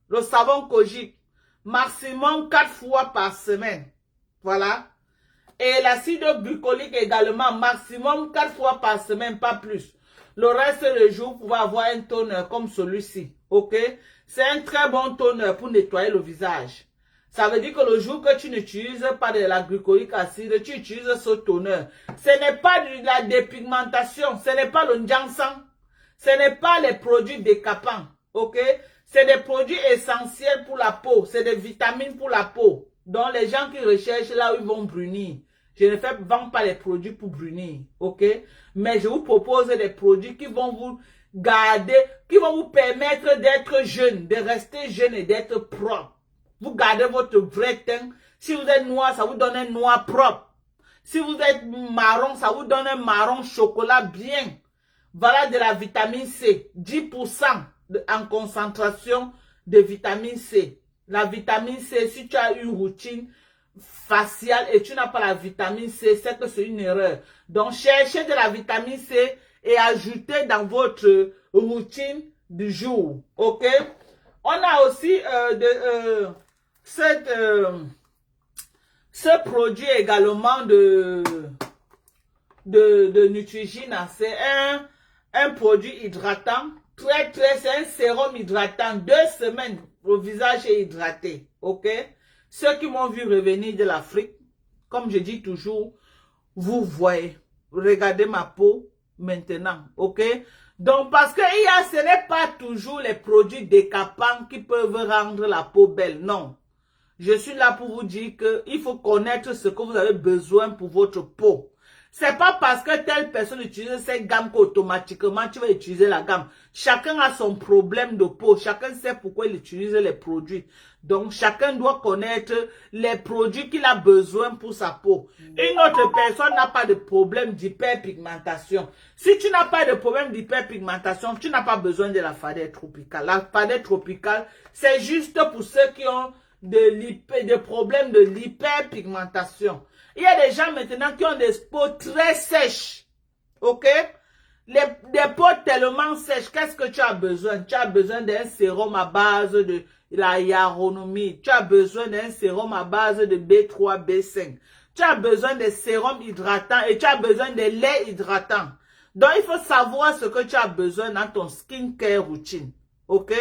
Le savon Kojic, maximum 4 fois par semaine. Voilà. Et l'acide glycolique également, maximum 4 fois par semaine, pas plus. Le reste du jour, vous pouvez avoir un toner comme celui-ci. Ok? C'est un très bon toner pour nettoyer le visage. Ça veut dire que le jour que tu n'utilises pas de la glycolique acide, tu utilises ce toner. Ce n'est pas de la dépigmentation. Ce n'est pas le Njansan. Ce n'est pas les produits décapants. Ok? C'est des produits essentiels pour la peau. C'est des vitamines pour la peau. Donc les gens qui recherchent là où ils vont brunir. Je ne vends pas les produits pour brunir, ok? Mais je vous propose des produits qui vont vous garder, qui vont vous permettre d'être jeune, de rester jeune et d'être propre. Vous gardez votre vrai teint. Si vous êtes noir, ça vous donne un noir propre. Si vous êtes marron, ça vous donne un marron chocolat bien. Voilà de la vitamine C, 10% en concentration de vitamine C. La vitamine C, si tu as une routine faciale et tu n'as pas la vitamine C, c'est que c'est une erreur. Donc, cherchez de la vitamine C et ajoutez dans votre routine du jour. Ok? On a aussi ce produit également de Neutrogena. C'est un produit hydratant. C'est un sérum hydratant. 2 semaines, le visage est hydraté. Ok? Ceux qui m'ont vu revenir de l'Afrique, comme je dis toujours, vous voyez, regardez ma peau maintenant, ok? Donc, parce que ce n'est pas toujours les produits décapants qui peuvent rendre la peau belle, non. Je suis là pour vous dire qu'il faut connaître ce que vous avez besoin pour votre peau. C'est pas parce que telle personne utilise cette gamme qu'automatiquement tu vas utiliser la gamme. Chacun a son problème de peau. Chacun sait pourquoi il utilise les produits. Donc, chacun doit connaître les produits qu'il a besoin pour sa peau. Une autre personne n'a pas de problème d'hyperpigmentation. Si tu n'as pas de problème d'hyperpigmentation, tu n'as pas besoin de la fadette tropicale. La fadette tropicale, c'est juste pour ceux qui ont des problèmes de l'hyperpigmentation. Il y a des gens maintenant qui ont des peaux très sèches. Ok? Des peaux tellement sèches. Qu'est-ce que tu as besoin? Tu as besoin d'un sérum à base de la hyaluronamide. Tu as besoin d'un sérum à base de B3, B5. Tu as besoin de sérums hydratants et tu as besoin de lait hydratant. Donc, il faut savoir ce que tu as besoin dans ton skincare routine. Ok?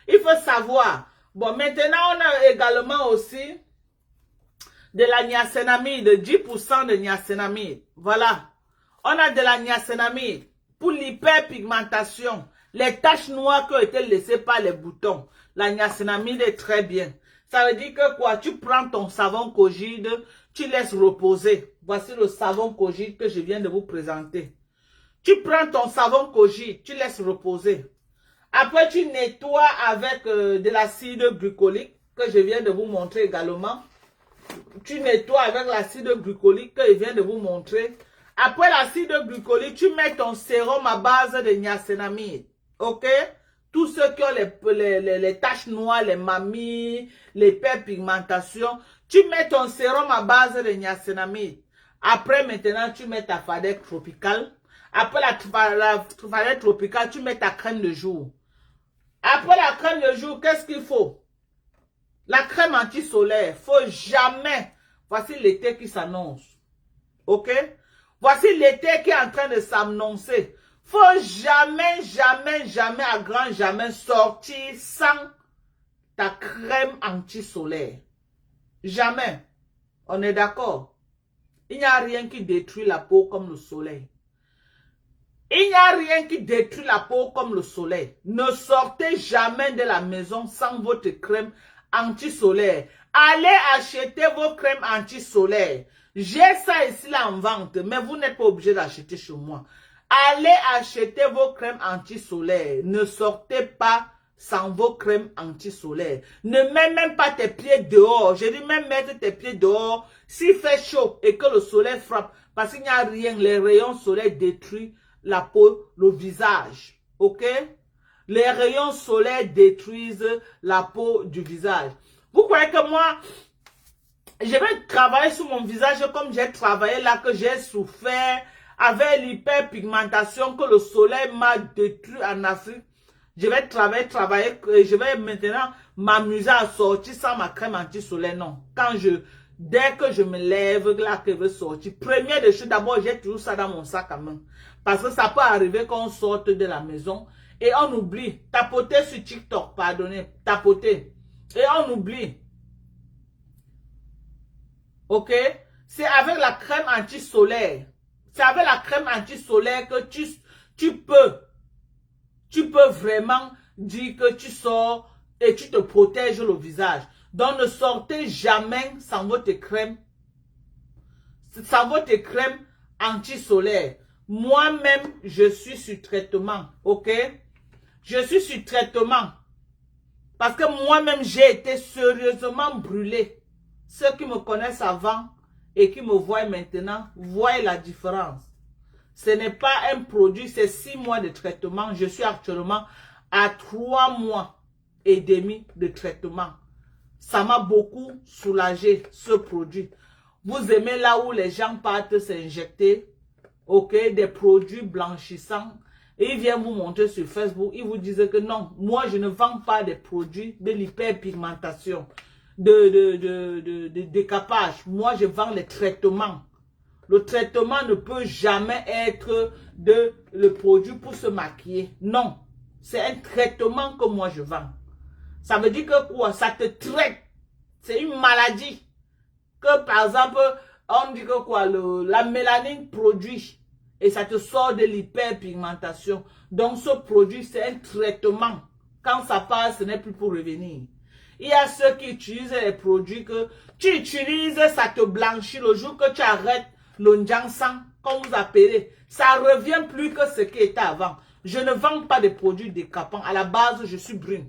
Il faut savoir. Bon, maintenant, on a également aussi de la niacinamide, 10% de niacinamide. Voilà. On a de la niacinamide pour l'hyperpigmentation. Les taches noires qui ont été laissées par les boutons. La niacinamide est très bien. Ça veut dire que quoi? Tu prends ton savon Cogide, tu laisses reposer. Voici le savon Cogide que je viens de vous présenter. Tu prends ton savon Cogide, tu laisses reposer. Après, tu nettoies avec de l'acide glycolique que je viens de vous montrer également. Tu nettoies avec l'acide glycolique que je viens de vous montrer. Après l'acide glycolique, tu mets ton sérum à base de niacinamide. Ok? Tous ceux qui ont les taches noires, les mamies, l'hyperpigmentation, tu mets ton sérum à base de niacinamide. Après, maintenant, tu mets ta fadette tropicale. Après la fadette tropicale, tu mets ta crème de jour. Après la crème de jour, qu'est-ce qu'il faut? La crème anti-soleil. Faut jamais. Voici l'été qui s'annonce. Ok? Voici l'été qui est en train de s'annoncer. Faut jamais, jamais, jamais, à grand jamais sortir sans ta crème anti-soleil. Jamais. On est d'accord? Il n'y a rien qui détruit la peau comme le soleil. Il n'y a rien qui détruit la peau comme le soleil. Ne sortez jamais de la maison sans votre crème anti-soleil. Allez acheter vos crèmes anti-soleil. J'ai ça ici là en vente, mais vous n'êtes pas obligé d'acheter chez moi. Allez acheter vos crèmes anti-soleil. Ne sortez pas sans vos crèmes anti-soleil. Ne mets même pas tes pieds dehors. Je dis même mettre tes pieds dehors s'il fait chaud et que le soleil frappe. Parce qu'il n'y a rien. Les rayons soleil détruisent la peau, le visage. Ok? Les rayons soleil détruisent la peau du visage. Vous croyez que moi, je vais travailler sur mon visage comme j'ai travaillé là, que j'ai souffert avec l'hyperpigmentation que le soleil m'a détruit en Afrique. Je vais travailler, je vais maintenant m'amuser à sortir sans ma crème anti-soleil, non. Dès que je me lève, là, que je veux sortir, première des choses, d'abord, j'ai toujours ça dans mon sac à main. Parce que ça peut arriver qu'on sorte de la maison et on oublie. Tapoter sur TikTok, pardonnez, tapoter. Et on oublie. Ok? C'est avec la crème anti-soleil. C'est avec la crème anti-soleil que tu peux vraiment dire que tu sors et tu te protèges le visage. Donc ne sortez jamais sans votre crème anti-soleil. Moi-même, je suis sur traitement. Ok? Je suis sur traitement. Parce que moi-même, j'ai été sérieusement brûlée. Ceux qui me connaissent avant et qui me voient maintenant, voient la différence. Ce n'est pas un produit, c'est 6 mois de traitement. Je suis actuellement à 3 mois et demi de traitement. Ça m'a beaucoup soulagé, ce produit. Vous aimez là où les gens partent s'injecter, ok, des produits blanchissants. Et ils viennent vous montrer sur Facebook, ils vous disent que non, moi je ne vends pas des produits de l'hyperpigmentation, de décapage. Moi je vends les traitements. Le traitement ne peut jamais être le produit pour se maquiller. Non, c'est un traitement que moi je vends. Ça veut dire que quoi? Ça te traite. C'est une maladie. Que par exemple, on dit que quoi? La mélanine produit. Et ça te sort de l'hyperpigmentation. Donc ce produit, c'est un traitement. Quand ça passe, ce n'est plus pour revenir. Il y a ceux qui utilisent les produits que tu utilises, ça te blanchit. Le jour que tu arrêtes le Njansan, comme vous appelez, ça revient plus que ce qui était avant. Je ne vends pas de produits décapants. À la base, je suis brune.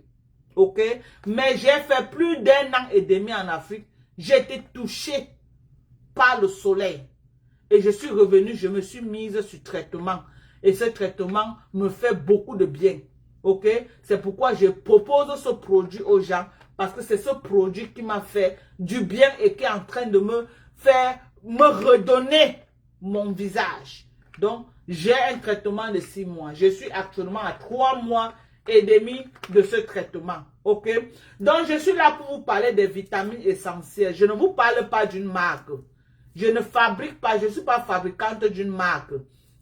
Ok? Mais j'ai fait plus d'1 an et demi en Afrique. J'ai été touchée par le soleil. Et je suis revenue, je me suis mise sur traitement. Et ce traitement me fait beaucoup de bien. Ok? C'est pourquoi je propose ce produit aux gens. Parce que c'est ce produit qui m'a fait du bien et qui est en train de me redonner mon visage. Donc, j'ai un traitement de 6 mois. Je suis actuellement à 3 mois et demi de ce traitement. Ok? Donc, je suis là pour vous parler des vitamines essentielles. Je ne vous parle pas d'une marque. Je ne fabrique pas, je ne suis pas fabricante d'une marque.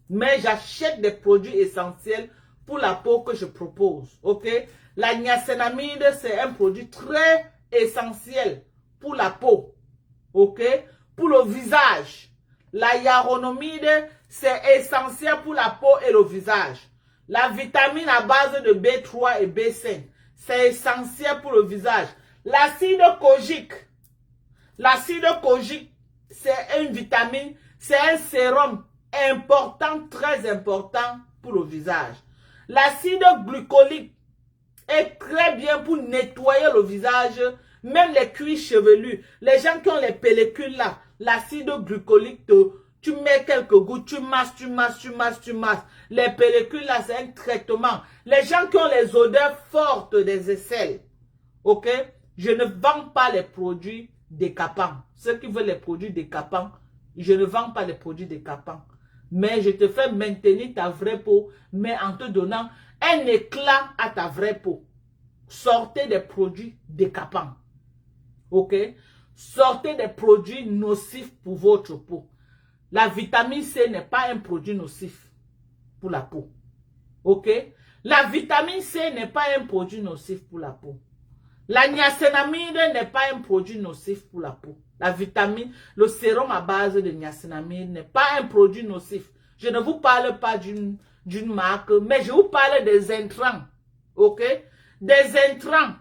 Mais j'achète des produits essentiels pour la peau que je propose. Ok? La niacinamide, c'est un produit très essentiel pour la peau. Ok? Pour le visage. La hyaluronamide, c'est essentiel pour la peau et le visage. La vitamine à base de B3 et B5, c'est essentiel pour le visage. L'acide kojique. L'acide kojique, c'est une vitamine, c'est un sérum important, très important pour le visage. L'acide glycolique est très bien pour nettoyer le visage, même les cuirs chevelus. Les gens qui ont les pellicules là, l'acide glycolique, tu mets quelques gouttes, tu masses. Les pellicules là, c'est un traitement. Les gens qui ont les odeurs fortes des aisselles, ok? Je ne vends pas les produits décapants. Ceux qui veulent les produits décapants, je ne vends pas les produits décapants. Mais je te fais maintenir ta vraie peau, mais en te donnant un éclat à ta vraie peau. Sortez des produits décapants. Ok? Sortez des produits nocifs pour votre peau. La vitamine C n'est pas un produit nocif pour la peau. Ok? La vitamine C n'est pas un produit nocif pour la peau. La niacinamide n'est pas un produit nocif pour la peau. La vitamine, le sérum à base de niacinamide n'est pas un produit nocif. Je ne vous parle pas d'une marque, mais je vous parle des intrants. Ok? Des intrants.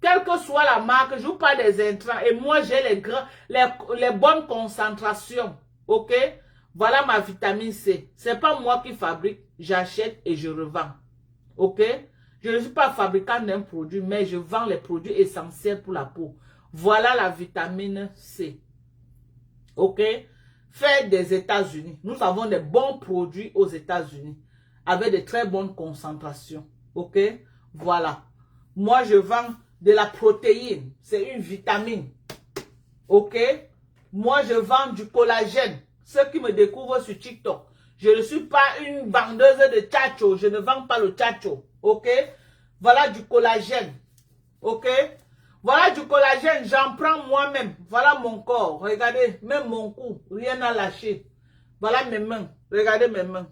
Quelle que soit la marque, je vous parle des intrants. Et moi, j'ai les bonnes concentrations. Ok? Voilà ma vitamine C. Ce n'est pas moi qui fabrique, j'achète et je revends. Ok? Je ne suis pas fabricant d'un produit, mais je vends les produits essentiels pour la peau. Voilà la vitamine C. Ok? Fait des États-Unis. Nous avons des bons produits aux États-Unis avec de très bonnes concentrations. Ok? Voilà. Moi, je vends de la protéine. C'est une vitamine. Ok? Moi, je vends du collagène. Ceux qui me découvrent sur TikTok. Je ne suis pas une vendeuse de tchatcho. Je ne vends pas le tchatcho. Ok? Voilà du collagène. Ok? Voilà du collagène. J'en prends moi-même. Voilà mon corps. Regardez. Même mon cou. Rien à lâcher. Voilà mes mains. Regardez mes mains.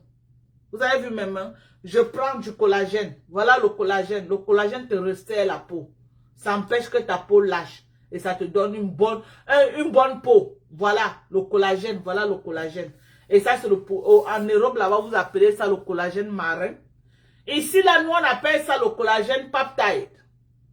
Vous avez vu mes mains? Je prends du collagène. Voilà le collagène. Le collagène te resserre la peau. Ça empêche que ta peau lâche. Et ça te donne une bonne peau. Voilà le collagène. Voilà le collagène. Et ça, c'est en Europe, là-bas, vous appelez ça le collagène marin. Ici, là, nous, on appelle ça le collagène peptide.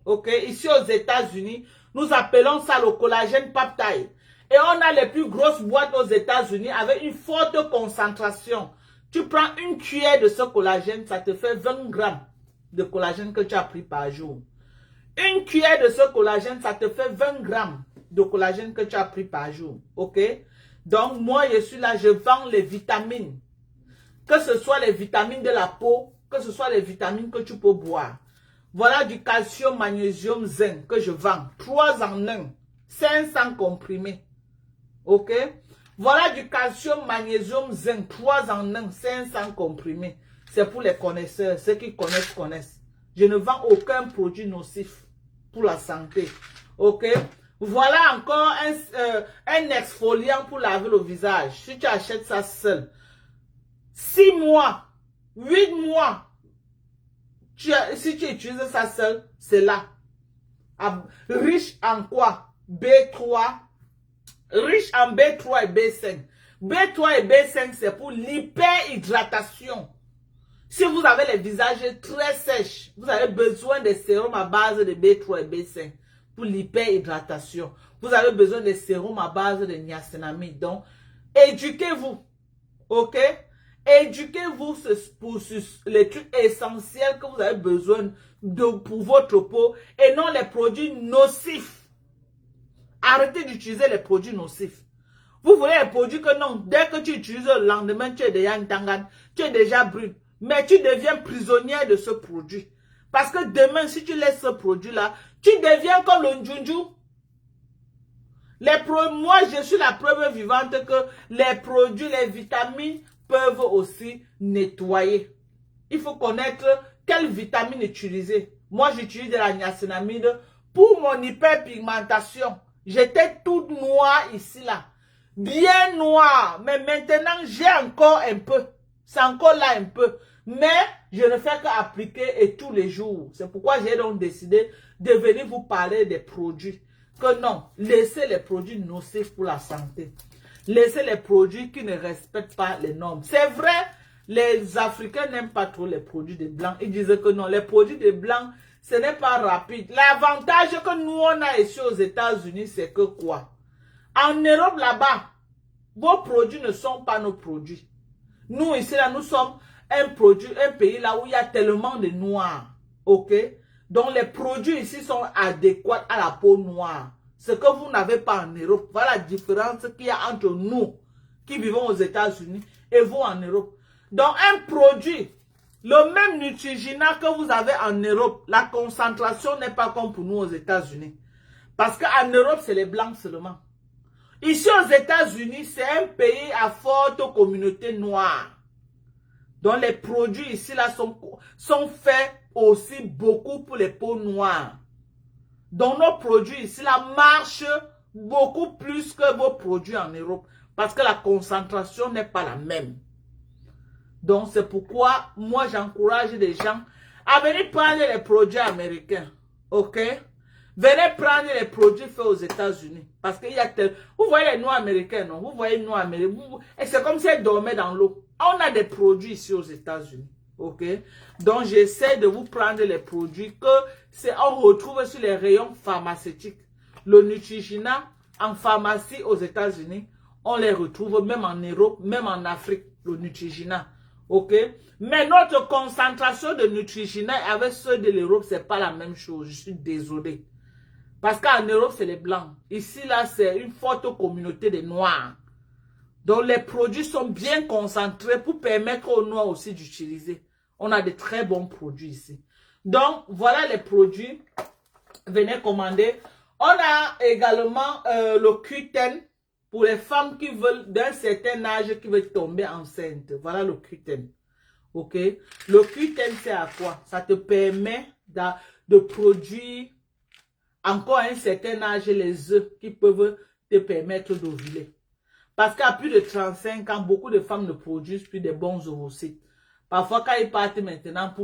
Ok? Ici, aux États-Unis, nous appelons ça le collagène peptide. Et on a les plus grosses boîtes aux États-Unis avec une forte concentration. Tu prends une cuillère de ce collagène, ça te fait 20 grammes de collagène que tu as pris par jour. Une cuillère de ce collagène, ça te fait 20 grammes de collagène que tu as pris par jour. Ok? Donc, moi, je suis là, je vends les vitamines. Que ce soit les vitamines de la peau, que ce soit les vitamines que tu peux boire. Voilà du calcium, magnésium, zinc que je vends. 3 en 1. 500 comprimés. Ok? Voilà du calcium, magnésium, zinc. 3 en 1. 500 comprimés. C'est pour les connaisseurs. Ceux qui connaissent, connaissent. Je ne vends aucun produit nocif pour la santé. Ok? Voilà encore un exfoliant pour laver le visage. Si tu achètes ça seul. 6 mois. 8 mois. Si tu utilises ça seul, c'est là. Riche en quoi? B3. Riche en B3 et B5. B3 et B5, c'est pour l'hyperhydratation. Si vous avez les visages très sèches, vous avez besoin de sérums à base de B3 et B5 pour l'hyperhydratation. Vous avez besoin de sérums à base de niacinamide. Donc, éduquez-vous. Ok? Éduquez-vous pour les trucs essentiels que vous avez besoin pour votre peau et non les produits nocifs. Arrêtez d'utiliser les produits nocifs. Vous voulez les produits que non, dès que tu utilises le lendemain, tu es déjà une tangane, tu es déjà brune. Mais tu deviens prisonnière de ce produit. Parce que demain, si tu laisses ce produit-là, tu deviens comme le njunju. Moi, je suis la preuve vivante que les produits, les vitamines peuvent aussi nettoyer. Il faut connaître quelle vitamine utiliser. Moi, j'utilise de la niacinamide pour mon hyperpigmentation. J'étais toute noire ici, là. Bien noire. Mais maintenant, j'ai encore un peu. C'est encore là un peu. Mais je ne fais qu'appliquer et tous les jours. C'est pourquoi j'ai donc décidé de venir vous parler des produits. Que non, laissez les produits nocifs pour la santé. Laissez les produits qui ne respectent pas les normes. C'est vrai, les Africains n'aiment pas trop les produits des Blancs. Ils disent que non, les produits des Blancs, ce n'est pas rapide. L'avantage que nous, on a ici aux États-Unis, c'est que quoi? En Europe, là-bas, vos produits ne sont pas nos produits. Nous, ici, là, nous sommes un pays là où il y a tellement de noirs. OK? Donc, les produits ici sont adéquats à la peau noire. Ce que vous n'avez pas en Europe. Voilà la différence qu'il y a entre nous qui vivons aux États-Unis et vous en Europe. Donc, un produit, le même Neutrogena que vous avez en Europe, la concentration n'est pas comme pour nous aux États-Unis. Parce qu'en Europe, c'est les Blancs seulement. Ici aux États-Unis, c'est un pays à forte communauté noire. Donc les produits ici là sont faits aussi beaucoup pour les peaux noires. Donc nos produits ici là marchent beaucoup plus que vos produits en Europe. Parce que la concentration n'est pas la même. Donc c'est pourquoi moi j'encourage les gens à venir prendre les produits américains. Ok? Venez prendre les produits faits aux États-Unis. Parce qu'il y a tel... Vous voyez les noix américains, non? Vous voyez les noix américaines. Et c'est comme si elles dormaient dans l'eau. On a des produits ici aux États-Unis. Ok? Donc, j'essaie de vous prendre les produits que on retrouve sur les rayons pharmaceutiques. Le Neutrogena en pharmacie aux États-Unis, on les retrouve même en Europe, même en Afrique, le Neutrogena. Ok? Mais notre concentration de Neutrogena avec ceux de l'Europe, c'est pas la même chose. Je suis désolé. Parce qu'en Europe, c'est les Blancs. Ici, là, c'est une forte communauté de Noirs. Donc, les produits sont bien concentrés pour permettre aux Noirs aussi d'utiliser. On a de très bons produits ici. Donc, voilà les produits. Venez commander. On a également le Q10 pour les femmes qui veulent, d'un certain âge, qui veulent tomber enceinte. Voilà le Q10. OK? Le Q10, c'est à quoi? Ça te permet de produire encore à un certain âge les œufs qui peuvent te permettre d'ovuler. Parce qu'à plus de 35 ans, beaucoup de femmes ne produisent plus de bons ovocytes. Parfois, quand ils partent maintenant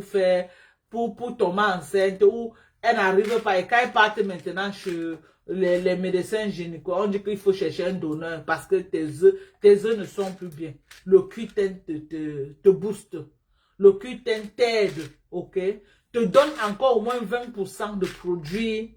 pour tomber enceinte, ou elles n'arrivent pas, et quand ils partent maintenant chez les médecins gynécologues, on dit qu'il faut chercher un donneur parce que tes œufs ne sont plus bien. Le Q10 te booste. Le Q10 t'aide, ok? Te donne encore au moins 20% de produits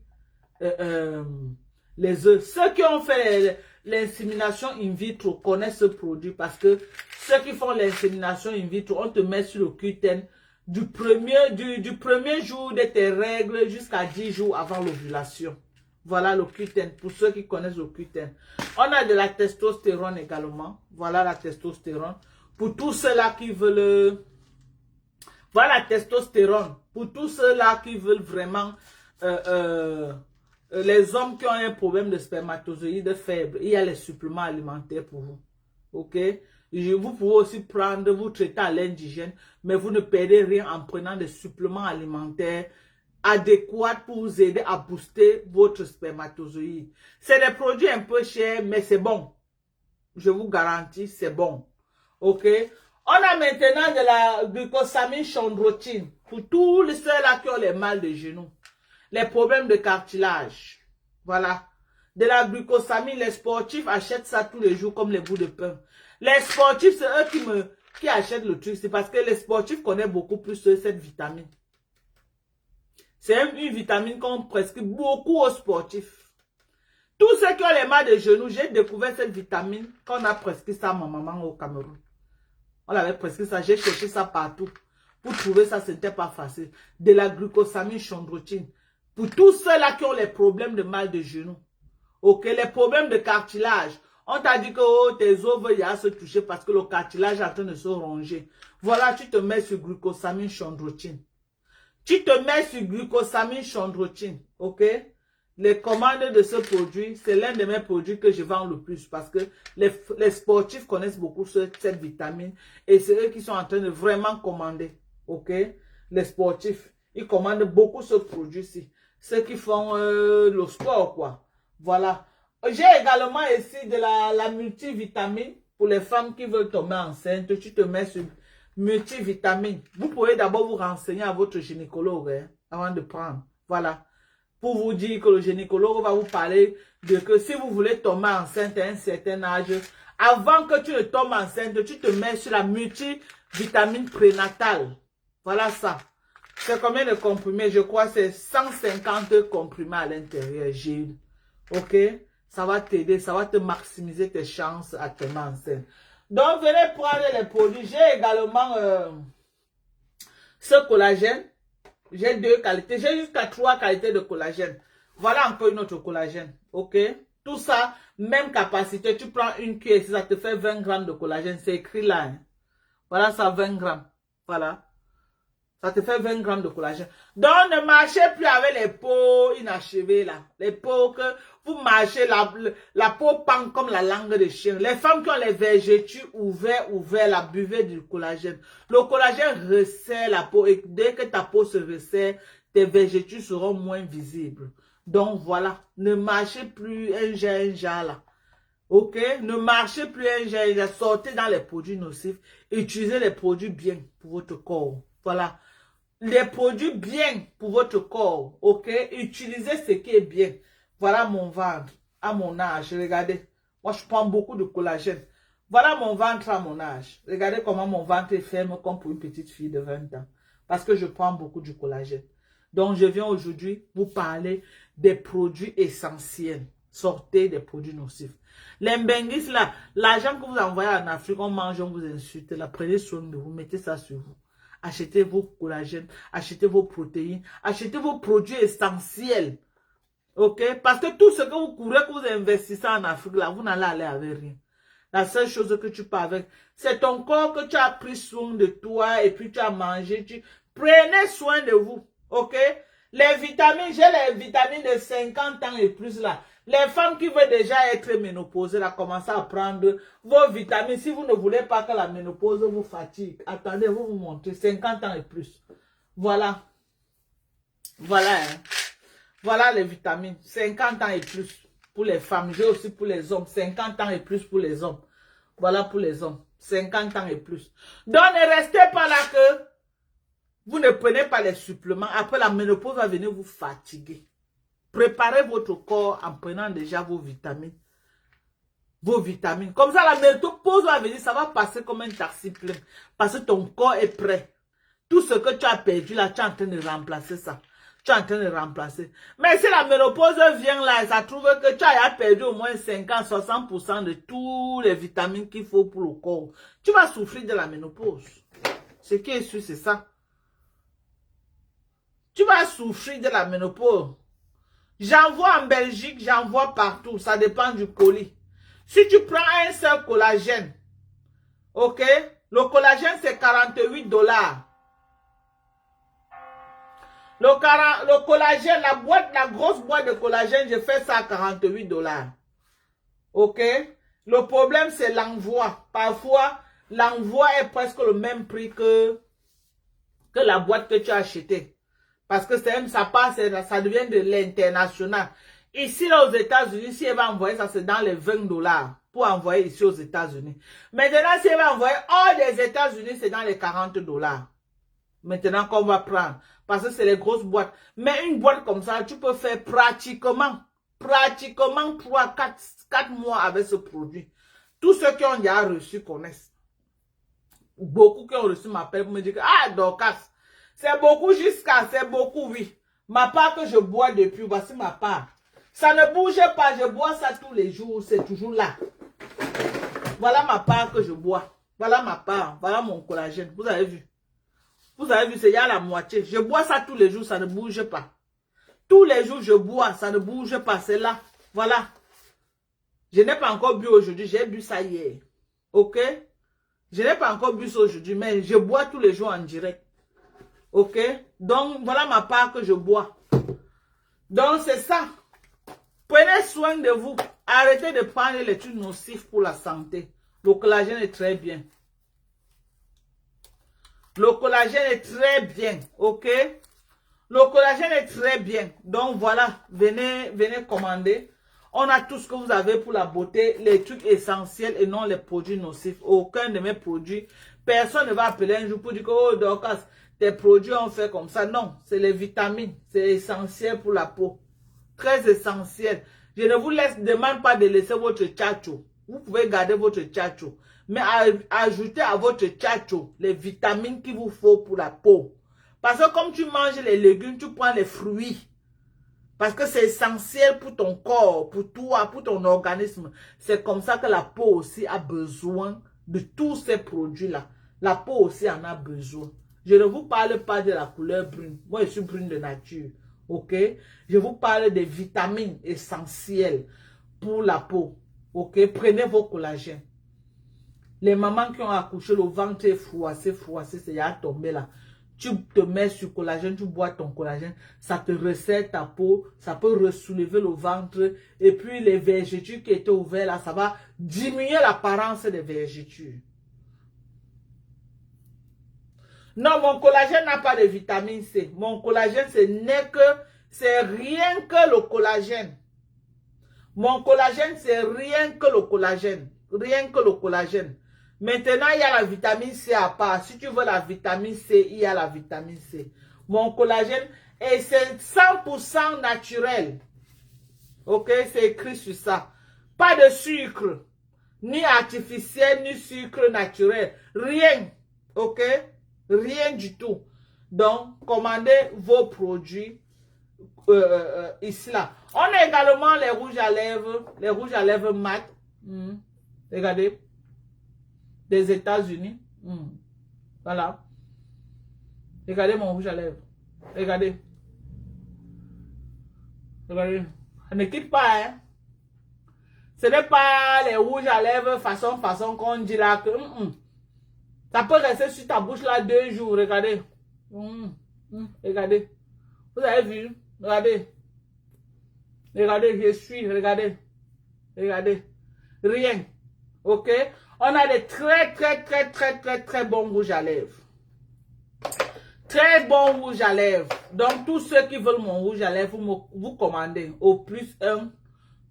les œufs. Ceux qui ont fait l'insémination in vitro connaissent ce produit parce que ceux qui font l'insémination in vitro, on te met sur le Q10 du premier jour de tes règles jusqu'à 10 jours avant l'ovulation. Voilà le Q10 pour ceux qui connaissent le Q10. On a de la testostérone également. Voilà la testostérone. Pour tous ceux-là qui veulent... Voilà la testostérone. Pour tous ceux-là qui veulent vraiment... les hommes qui ont un problème de spermatozoïdes faibles, il y a les suppléments alimentaires pour vous. Ok? Vous pouvez aussi prendre, vous traiter à l'indigène, mais vous ne perdez rien en prenant des suppléments alimentaires adéquats pour vous aider à booster votre spermatozoïde. C'est des produits un peu chers, mais c'est bon. Je vous garantis, c'est bon. Ok? On a maintenant de la glucosamine chondroïtine pour tous ceux-là qui ont les mal de genoux. Les problèmes de cartilage. Voilà. De la glucosamine, les sportifs achètent ça tous les jours comme les bouts de pain. Les sportifs, c'est eux qui achètent le truc. C'est parce que les sportifs connaissent beaucoup plus cette vitamine. C'est une vitamine qu'on prescrit beaucoup aux sportifs. Tous ceux qui ont les mal de genoux, j'ai découvert cette vitamine qu'on a prescrit ça à ma maman au Cameroun. On avait prescrit ça, j'ai cherché ça partout. Pour trouver ça, ce n'était pas facile. De la glucosamine chondroïtine. Pour tous ceux-là qui ont les problèmes de mal de genoux. Ok, les problèmes de cartilage. On t'a dit que oh, tes os veulent se toucher parce que le cartilage est en train de se ronger. Voilà, tu te mets sur glucosamine chondroïtine. Tu te mets sur glucosamine chondroïtine. Ok? Les commandes de ce produit, c'est l'un de mes produits que je vends le plus parce que les sportifs connaissent beaucoup cette vitamine et c'est eux qui sont en train de vraiment commander. Ok? Les sportifs, ils commandent beaucoup ce produit-ci. Ceux qui font le sport, quoi. Voilà. J'ai également ici de la multivitamine pour les femmes qui veulent tomber enceinte. Tu te mets sur multivitamines. Vous pouvez d'abord vous renseigner à votre gynécologue hein, avant de prendre. Voilà. Pour vous dire que le gynécologue va vous parler de que si vous voulez tomber enceinte à un certain âge, avant que tu ne tombes enceinte, tu te mets sur la multivitamine prénatale. Voilà ça. C'est combien de comprimés? Je crois que c'est 150 comprimés à l'intérieur, Gilles. Ok? Ça va t'aider, ça va te maximiser tes chances à tomber enceinte. Donc, venez prendre les produits. J'ai également ce collagène. J'ai 2 qualités. J'ai jusqu'à 3 qualités de collagène. Voilà encore une autre collagène. Ok? Tout ça, même capacité. Tu prends une cuillère, ça te fait 20 grammes de collagène. C'est écrit là. Hein. Voilà ça, 20 grammes. Voilà. Ça te fait 20 grammes de collagène. Donc, ne marchez plus avec les peaux inachevées là. Les peaux que vous marchez, la peau pend comme la langue de chien. Les femmes qui ont les vergetures ouverts, la buvez du collagène. Le collagène resserre la peau et dès que ta peau se resserre, tes vergetures seront moins visibles. Donc, voilà. Ne marchez plus un genre là. Ok? Ne marchez plus un genre. Sortez dans les produits nocifs. Utilisez les produits bien pour votre corps. Voilà. Les produits bien pour votre corps, ok? Utilisez ce qui est bien. Voilà mon ventre à mon âge. Regardez, moi je prends beaucoup de collagène. Voilà mon ventre à mon âge. Regardez comment mon ventre est ferme comme pour une petite fille de 20 ans. Parce que je prends beaucoup de collagène. Donc je viens aujourd'hui vous parler des produits essentiels. Sortez des produits nocifs. Les mbenguis là, l'argent que vous envoyez en Afrique, on mange, on vous insulte. Là, prenez soin de vous, mettez ça sur vous. Achetez vos collagènes, achetez vos protéines, achetez vos produits essentiels. Ok? Parce que tout ce que vous courez, que vous investissez en Afrique, là, vous n'allez aller avec rien. La seule chose que tu peux avec, c'est ton corps que tu as pris soin de toi et puis tu as mangé. Prenez soin de vous. Ok? Les vitamines, j'ai les vitamines de 50 ans et plus là. Les femmes qui veulent déjà être ménopausées, là, commencez à prendre vos vitamines. Si vous ne voulez pas que la ménopause vous fatigue, attendez, vous montrez 50 ans et plus. Voilà. Voilà, hein. Voilà les vitamines. 50 ans et plus pour les femmes. J'ai aussi pour les hommes. 50 ans et plus pour les hommes. Voilà pour les hommes. 50 ans et plus. Donc, ne restez pas là que vous ne prenez pas les suppléments. Après, la ménopause va venir vous fatiguer. Préparez votre corps en prenant déjà vos vitamines. Vos vitamines. Comme ça, la ménopause va venir, ça va passer comme un taxi plein. Parce que ton corps est prêt. Tout ce que tu as perdu là, tu es en train de remplacer ça. Tu es en train de remplacer. Mais si la ménopause vient là, ça trouve que tu as perdu au moins 50-60% de tous les vitamines qu'il faut pour le corps. Tu vas souffrir de la ménopause. Ce qui est sûr, c'est ça. Tu vas souffrir de la ménopause. J'envoie en Belgique, j'envoie partout. Ça dépend du colis. Si tu prends un seul collagène, ok? Le collagène, c'est 48 $. Le collagène, la grosse boîte de collagène, je fais ça à 48 $. Ok? Le problème, c'est l'envoi. Parfois, l'envoi est presque le même prix que la boîte que tu as achetée. Parce que ça passe, ça devient de l'international. Ici, là, aux États-Unis, si elle va envoyer ça, c'est dans les 20 $ pour envoyer ici aux États-Unis. Maintenant, si elle va envoyer hors des États-Unis, c'est dans les 40 $. Maintenant qu'on va prendre. Parce que c'est les grosses boîtes. Mais une boîte comme ça, tu peux faire pratiquement 4 mois avec ce produit. Tous ceux qui ont déjà reçu connaissent. Beaucoup qui ont reçu m'appellent pour me dire que, ah, Dorcas, c'est beaucoup jusqu'à, c'est beaucoup, oui. Ma part que je bois depuis, voici ma part. Ça ne bouge pas, je bois ça tous les jours, c'est toujours là. Voilà ma part que je bois. Voilà ma part, voilà mon collagène. Vous avez vu? Vous avez vu, c'est déjà la moitié. Je bois ça tous les jours, ça ne bouge pas. Tous les jours, je bois, ça ne bouge pas, c'est là. Voilà. Je n'ai pas encore bu aujourd'hui, j'ai bu ça hier. Ok? Je n'ai pas encore bu ça aujourd'hui, mais je bois tous les jours en direct. Ok? Donc, voilà ma part que je bois. Donc, c'est ça. Prenez soin de vous. Arrêtez de prendre les trucs nocifs pour la santé. Le collagène est très bien. Le collagène est très bien. Ok? Le collagène est très bien. Donc, voilà. Venez commander. On a tout ce que vous avez pour la beauté. Les trucs essentiels et non les produits nocifs. Aucun de mes produits Personne ne va appeler un jour pour dire que, oh, Dorcas, tes produits ont fait comme ça. Non, c'est les vitamines. C'est essentiel pour la peau. Très essentiel. Je ne vous demande pas de laisser votre tchatcho. Vous pouvez garder votre tchatcho. Mais ajoutez à votre tchatcho les vitamines qu'il vous faut pour la peau. Parce que comme tu manges les légumes, tu prends les fruits. Parce que c'est essentiel pour ton corps, pour toi, pour ton organisme. C'est comme ça que la peau aussi a besoin de tous ces produits-là. La peau aussi en a besoin. Je ne vous parle pas de la couleur brune. Moi, je suis brune de nature. Ok? Je vous parle des vitamines essentielles pour la peau. Ok? Prenez vos collagènes. Les mamans qui ont accouché, le ventre est froissé, c'est à tomber là. Tu te mets sur collagène, tu bois ton collagène, ça te resserre ta peau, ça peut ressoulever le ventre. Et puis les vergetures qui étaient ouvertes là, ça va diminuer l'apparence des vergetures. Non, mon collagène n'a pas de vitamine C. Mon collagène, c'est rien que le collagène. Mon collagène, c'est rien que le collagène. Rien que le collagène. Maintenant, il y a la vitamine C à part. Si tu veux la vitamine C, il y a la vitamine C. Mon collagène, et c'est 100% naturel. Ok, c'est écrit sur ça. Pas de sucre. Ni artificiel, ni sucre naturel. Rien. Ok? Rien du tout. Donc, commandez vos produits ici là. On a également les rouges à lèvres mat. Regardez. Des États-Unis. Voilà. Regardez mon rouge à lèvres. Regardez. Regardez. Ne quitte pas, hein. Ce n'est pas les rouges à lèvres façon qu'on dit là que... Ça peut rester sur ta bouche là 2 jours. Regardez. Regardez. Vous avez vu? Regardez. Regardez, je suis. Regardez. Regardez. Rien. Ok? On a des très bons rouges à lèvres. Très bons rouges à lèvres. Donc, tous ceux qui veulent mon rouge à lèvres, vous commandez au +1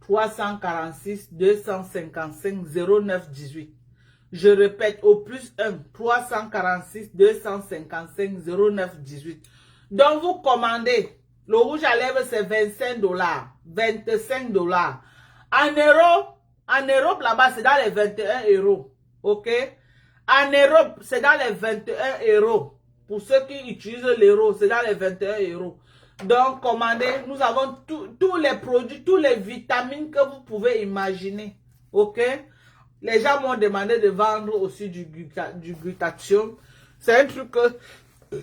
346 255 09 18. Je répète, au +1 346 255 09 18. Donc, vous commandez. Le rouge à lèvres, c'est 25 $. 25 $. En Europe, là-bas, c'est dans les 21 €. Ok? En Europe, c'est dans les 21 €. Pour ceux qui utilisent l'euro, c'est dans les 21 €. Donc, commandez. Nous avons tous les produits, toutes les vitamines que vous pouvez imaginer. Ok? Les gens m'ont demandé de vendre aussi du glutathion. C'est un truc que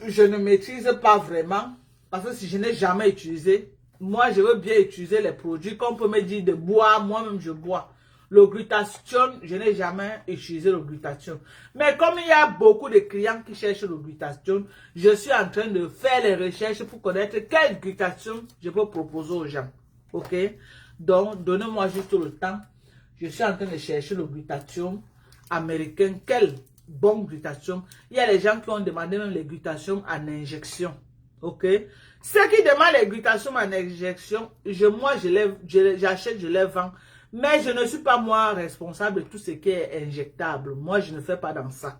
je ne maîtrise pas vraiment. Parce que si je n'ai jamais utilisé, moi, je veux bien utiliser les produits. Qu'on peut me dire de boire, moi-même, je bois. Le glutathion, je n'ai jamais utilisé le glutathion. Mais comme il y a beaucoup de clients qui cherchent le glutathion, je suis en train de faire les recherches pour connaître quel glutathion je peux proposer aux gens. Ok? Donc, donnez-moi juste le temps. Je suis en train de chercher le glutathion américain. Quel bon glutathion. Il y a les gens qui ont demandé même les glutations en injection. Ok? Ceux qui demandent les glutations en injection, moi, j'achète, je les vends. Mais je ne suis pas moi responsable de tout ce qui est injectable. Moi, je ne fais pas dans ça.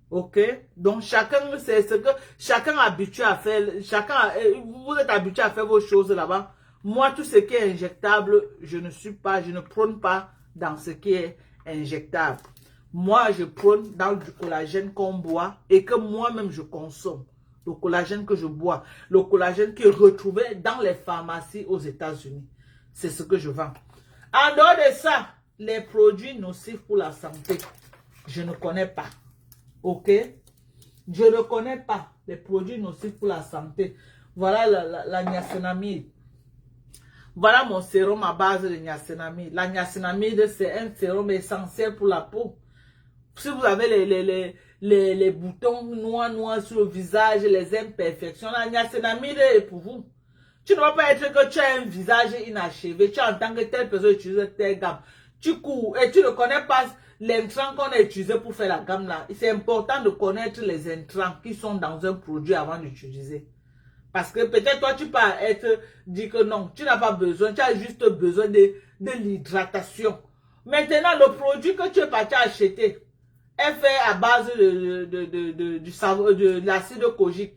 Ok? Donc, chacun, c'est ce que chacun est habitué à faire. Vous êtes habitué à faire vos choses là-bas. Moi, tout ce qui est injectable, je ne prône pas dans ce qui est injectable. Moi, je prône dans du collagène qu'on boit et que moi-même je consomme. Le collagène que je bois. Le collagène qui est retrouvé dans les pharmacies aux États-Unis. C'est ce que je vends. En dehors de ça, les produits nocifs pour la santé, je ne connais pas. Ok? Je ne connais pas les produits nocifs pour la santé. Voilà la niacinamide. Voilà mon sérum à base de niacinamide. La niacinamide, c'est un sérum essentiel pour la peau. Si vous avez les boutons noirs sur le visage, les imperfections, la niacinamide est pour vous. Tu ne vas pas être que tu as un visage inachevé. Tu entends que telle personne utilise telle gamme. Tu cours et tu ne connais pas l'intrant qu'on a utilisé pour faire la gamme là. C'est important de connaître les intrants qui sont dans un produit avant d'utiliser. Parce que peut-être toi tu peux dire que non, tu n'as pas besoin. Tu as juste besoin de l'hydratation. Maintenant, le produit que tu es parti acheter, Elle fait à base de l'acide kojique.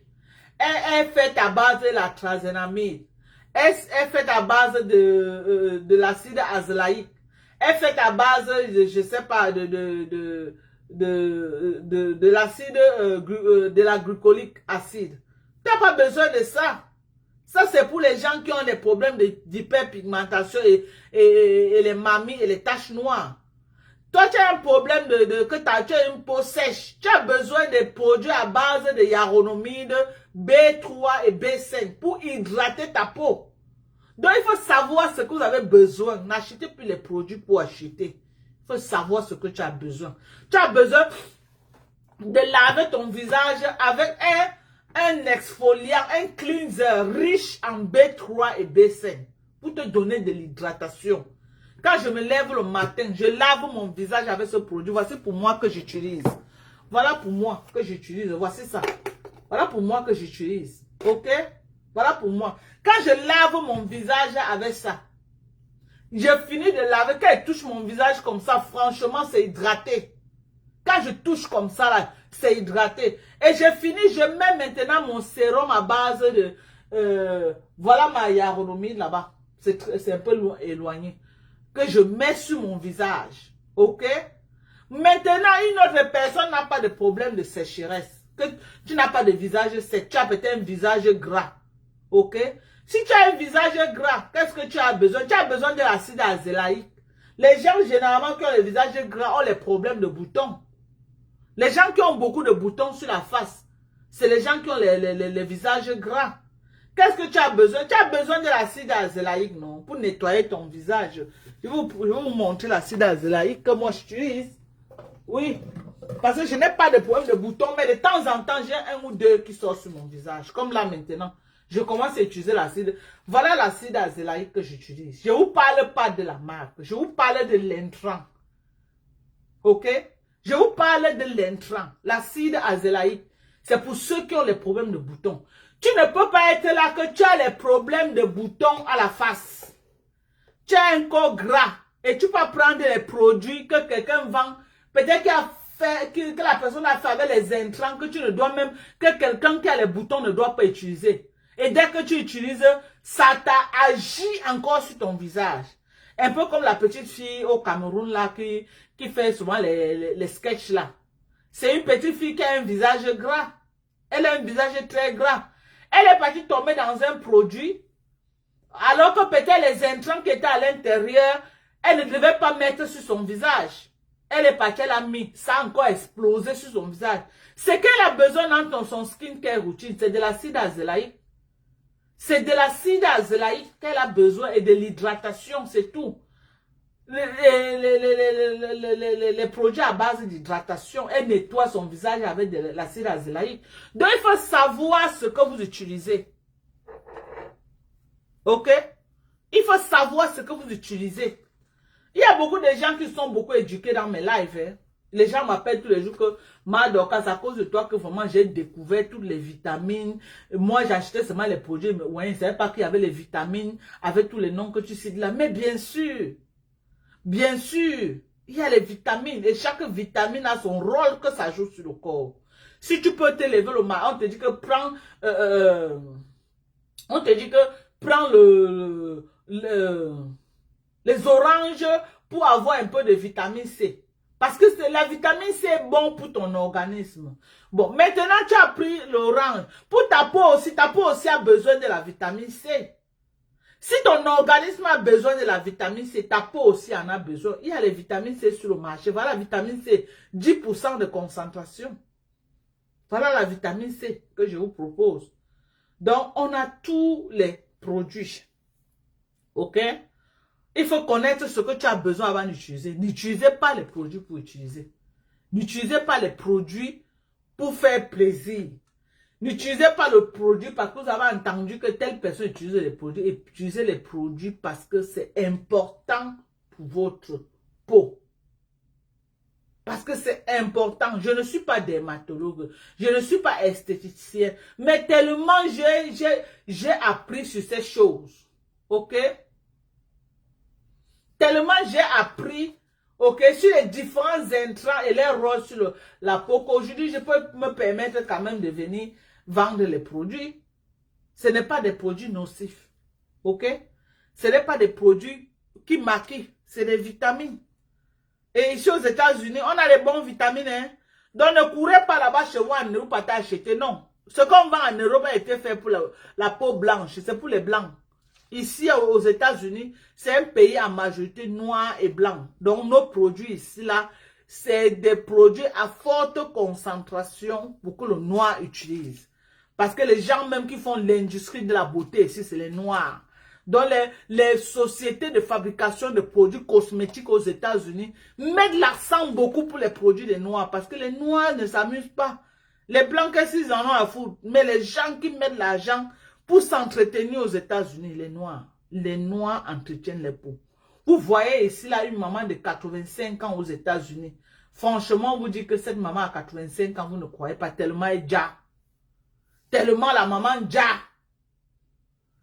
Elle fait à base de la trazénamide. Elle fait à base de l'acide azélaïque. Elle fait à base, je sais pas, de l'acide, de la glucolique acide. Tu n'as pas besoin de ça. Ça, c'est pour les gens qui ont des problèmes d'hyperpigmentation et les mamies et les taches noires. Toi, tu as un problème que tu as une peau sèche. Tu as besoin de produits à base de hyaluronamide, B3 et B5 pour hydrater ta peau. Donc, il faut savoir ce que vous avez besoin. N'achetez plus les produits pour acheter. Il faut savoir ce que tu as besoin. Tu as besoin de laver ton visage avec un exfoliant, un cleanser riche en B3 et B5 pour te donner de l'hydratation. Quand je me lève le matin, je lave mon visage avec ce produit. Voici pour moi que j'utilise. Voilà pour moi que j'utilise. Voici ça. Voilà pour moi que j'utilise. Ok? Voilà pour moi. Quand je lave mon visage avec ça, je finis de laver. Quand je touche mon visage comme ça, franchement, c'est hydraté. Quand je touche comme ça, là, c'est hydraté. Et je finis, je mets maintenant mon sérum à base de... voilà ma hyaluronamide là-bas. C'est un peu éloigné. Que je mets sur mon visage. Ok? Maintenant, une autre personne n'a pas de problème de sécheresse. Que tu n'as pas de visage sec. Tu as peut-être un visage gras. Ok? Si tu as un visage gras, qu'est-ce que tu as besoin? Tu as besoin de l'acide azélaïque. Les gens, généralement, qui ont le visage gras, ont les problèmes de boutons. Les gens qui ont beaucoup de boutons sur la face, c'est les gens qui ont les visages gras. Qu'est-ce que tu as besoin? Tu as besoin de l'acide azélaïque, non? Pour nettoyer ton visage. Je vais vous montrer l'acide azélaïque que moi j'utilise. Oui. Parce que je n'ai pas de problème de boutons, mais de temps en temps, j'ai un ou deux qui sortent sur mon visage. Comme là maintenant. Je commence à utiliser l'acide. Voilà l'acide azélaïque que j'utilise. Je ne vous parle pas de la marque. Je vous parle de l'intrant. Ok? Je vous parle de l'intrant. L'acide azélaïque. C'est pour ceux qui ont les problèmes de boutons. Tu ne peux pas être là que tu as les problèmes de boutons à la face. Tu as un corps gras. Et tu peux prendre les produits que quelqu'un vend. Peut-être que la personne a fait avec les intrants que tu ne dois même, que quelqu'un qui a les boutons ne doit pas utiliser. Et dès que tu utilises, ça t'a agi encore sur ton visage. Un peu comme la petite fille au Cameroun là qui fait souvent les sketchs là. C'est une petite fille qui a un visage gras. Elle a un visage très gras. Elle est partie tomber dans un produit alors que peut-être les intrants qui étaient à l'intérieur, elle ne devait pas mettre sur son visage. Elle est partie, elle a mis, ça a encore explosé sur son visage. Ce qu'elle a besoin dans son skincare routine, c'est de l'acide azélaïque. C'est de l'acide azélaïque qu'elle a besoin et de l'hydratation, c'est tout. Les produits à base d'hydratation, elle nettoie son visage avec de l'acide azélaïque. Donc, il faut savoir ce que vous utilisez. Ok? Il faut savoir ce que vous utilisez. Il y a beaucoup de gens qui sont beaucoup éduqués dans mes lives. Hein. Les gens m'appellent tous les jours que Madoka, c'est à cause de toi que vraiment j'ai découvert toutes les vitamines. Moi, j'achetais seulement les produits, mais ouais, je ne savais pas qu'il y avait les vitamines avec tous les noms que tu cites là. Mais bien sûr, il y a les vitamines et chaque vitamine a son rôle que ça joue sur le corps. Si tu peux te lever le matin, on te dit que prends les oranges pour avoir un peu de vitamine C. Parce que la vitamine C est bon pour ton organisme. Bon, maintenant tu as pris l'orange. Pour ta peau aussi a besoin de la vitamine C. Si ton organisme a besoin de la vitamine C, ta peau aussi en a besoin. Il y a les vitamines C sur le marché. Voilà la vitamine C, 10% de concentration. Voilà la vitamine C que je vous propose. Donc, on a tous les produits. Ok? Il faut connaître ce que tu as besoin avant d'utiliser. N'utilisez pas les produits pour utiliser. N'utilisez pas les produits pour faire plaisir. N'utilisez pas le produit parce que vous avez entendu que telle personne utilise les produits. Utilisez les produits parce que c'est important pour votre peau. Parce que c'est important. Je ne suis pas dermatologue. Je ne suis pas esthéticien. Mais tellement j'ai appris sur ces choses. Ok? Tellement j'ai appris, Ok, sur les différents intrants et les rôles sur la peau, qu'aujourd'hui, je peux me permettre quand même de venir vendre les produits. Ce n'est pas des produits nocifs. Ok? Ce n'est pas des produits qui maquillent. C'est des vitamines. Et ici aux États-Unis, on a les bons vitamines. Hein? Donc ne courez pas là-bas chez vous en Europe pour t'acheter. Non. Ce qu'on vend en Europe a été fait pour la peau blanche. C'est pour les blancs. Ici aux États-Unis, c'est un pays en majorité noir et blanc. Donc nos produits ici, là, c'est des produits à forte concentration pour que le noir utilise. Parce que les gens même qui font l'industrie de la beauté ici, c'est les noirs. Donc les sociétés de fabrication de produits cosmétiques aux États-Unis mettent l'accent beaucoup pour les produits des noirs. Parce que les noirs ne s'amusent pas. Les blancs, qu'est-ce qu'ils en ont à foutre? Mais les gens qui mettent l'argent pour s'entretenir aux États-Unis, les noirs entretiennent les peaux. Vous voyez ici là une maman de 85 ans aux États-Unis. Franchement, vous dites que cette maman à 85 ans, vous ne croyez pas tellement elle est déjà. Tellement la maman déjà.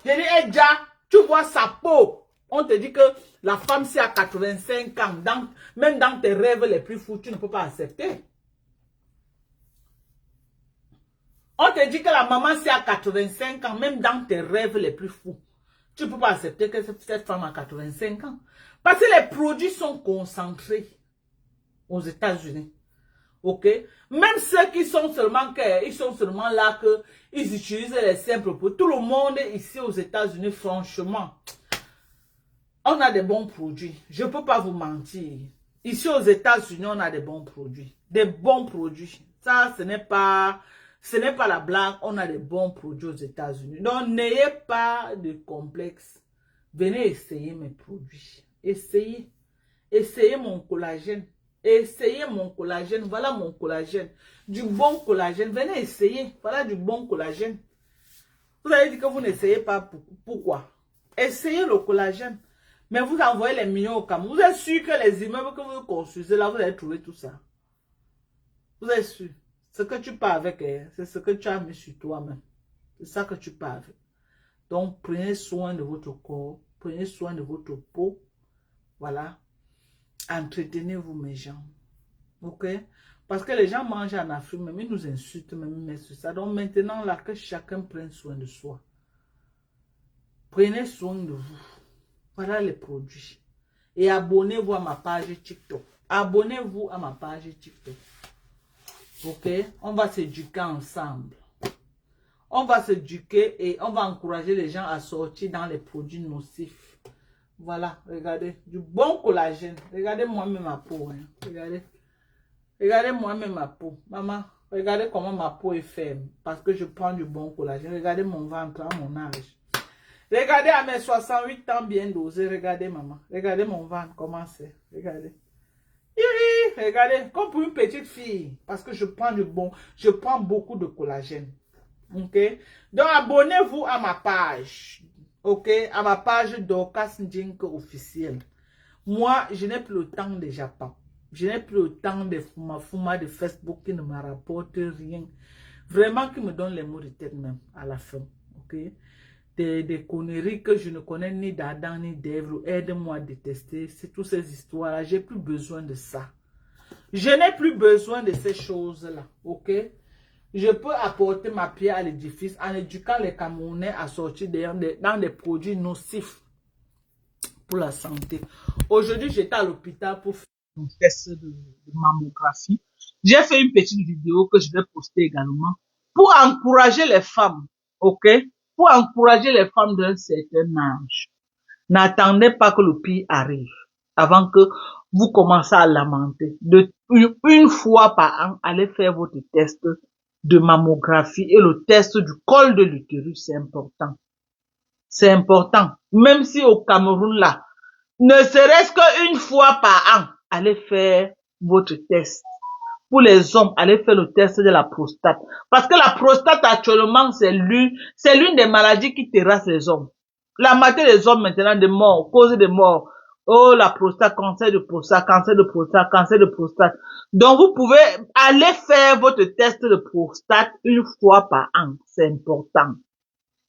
Je dis elle déjà, tu vois sa peau. On te dit que la femme c'est à 85 ans, même dans tes rêves les plus fous, tu ne peux pas accepter. On te dit que la maman c'est à 85 ans, même dans tes rêves les plus fous. Tu ne peux pas accepter que cette femme a 85 ans. Parce que les produits sont concentrés aux États-Unis. Ok? Même ceux qui sont seulement là que ils utilisent les simples pour tout le monde ici aux États-Unis, franchement. On a des bons produits. Je ne peux pas vous mentir. Ici aux États-Unis, on a des bons produits. Des bons produits. Ça, ce n'est pas la blague. On a des bons produits aux États-Unis. Donc, n'ayez pas de complexe. Venez essayer mes produits. Essayez. Essayez mon collagène. Essayez mon collagène. Voilà mon collagène. Du bon collagène. Venez essayer. Voilà du bon collagène. Vous allez dire que vous n'essayez pas. Pourquoi? Essayez le collagène. Mais vous envoyez les millions au Cameroun. Vous êtes sûr que les immeubles que vous construisez là, vous allez trouver tout ça. Vous êtes sûr. Ce que tu pars avec, c'est ce que tu as mis sur toi-même. C'est ça que tu pars avec. Donc, prenez soin de votre corps. Prenez soin de votre peau. Voilà. Entretenez-vous, mes gens. Ok? Parce que les gens mangent en Afrique, même ils nous insultent, même ils mettent sur ça. Donc, maintenant, là, que chacun prenne soin de soi. Prenez soin de vous. Voilà les produits. Et abonnez-vous à ma page TikTok. Abonnez-vous à ma page TikTok. Ok? On va s'éduquer ensemble. On va s'éduquer et on va encourager les gens à sortir dans les produits nocifs. Voilà, regardez. Du bon collagène. Regardez moi-même ma peau. Hein. Regardez. Regardez moi-même ma peau. Maman, regardez comment ma peau est ferme. Parce que je prends du bon collagène. Regardez mon ventre à mon âge. Regardez à mes 68 ans bien dosés. Regardez, maman. Regardez mon ventre, comment c'est. Regardez. Regardez, comme pour une petite fille. Parce que je prends beaucoup de collagène. Ok? Donc, abonnez-vous à ma page. Ok? À ma page Dorcas Ndjinke officielle. Moi, je n'ai plus le temps de Japon. Je n'ai plus le temps de fuma de Facebook qui ne me rapporte rien. Vraiment qui me donne les mots de tête même à la fin. Ok? Des conneries que je ne connais ni d'Adam ni d'Ève. Aide-moi à détester. C'est toutes ces histoires-là. J'ai plus besoin de ça. Je n'ai plus besoin de ces choses-là. Ok? Je peux apporter ma pierre à l'édifice en éduquant les Camerounais à sortir dans des produits nocifs pour la santé. Aujourd'hui, j'étais à l'hôpital pour faire un test de mammographie. J'ai fait une petite vidéo que je vais poster également pour encourager les femmes. Ok? Pour encourager les femmes d'un certain âge. N'attendez pas que le pire arrive avant que vous commencez à lamenter. Une fois par an, allez faire votre test de mammographie et le test du col de l'utérus, c'est important. C'est important. Même si au Cameroun, là, ne serait-ce qu'une fois par an, allez faire votre test. Pour les hommes, allez faire le test de la prostate. Parce que la prostate, actuellement, c'est l'une des maladies qui terrasse les hommes. La moitié des hommes, maintenant, de mort, cause de mort. Oh, la prostate, cancer de prostate, cancer de prostate, cancer de prostate. Donc, vous pouvez aller faire votre test de prostate une fois par an. C'est important.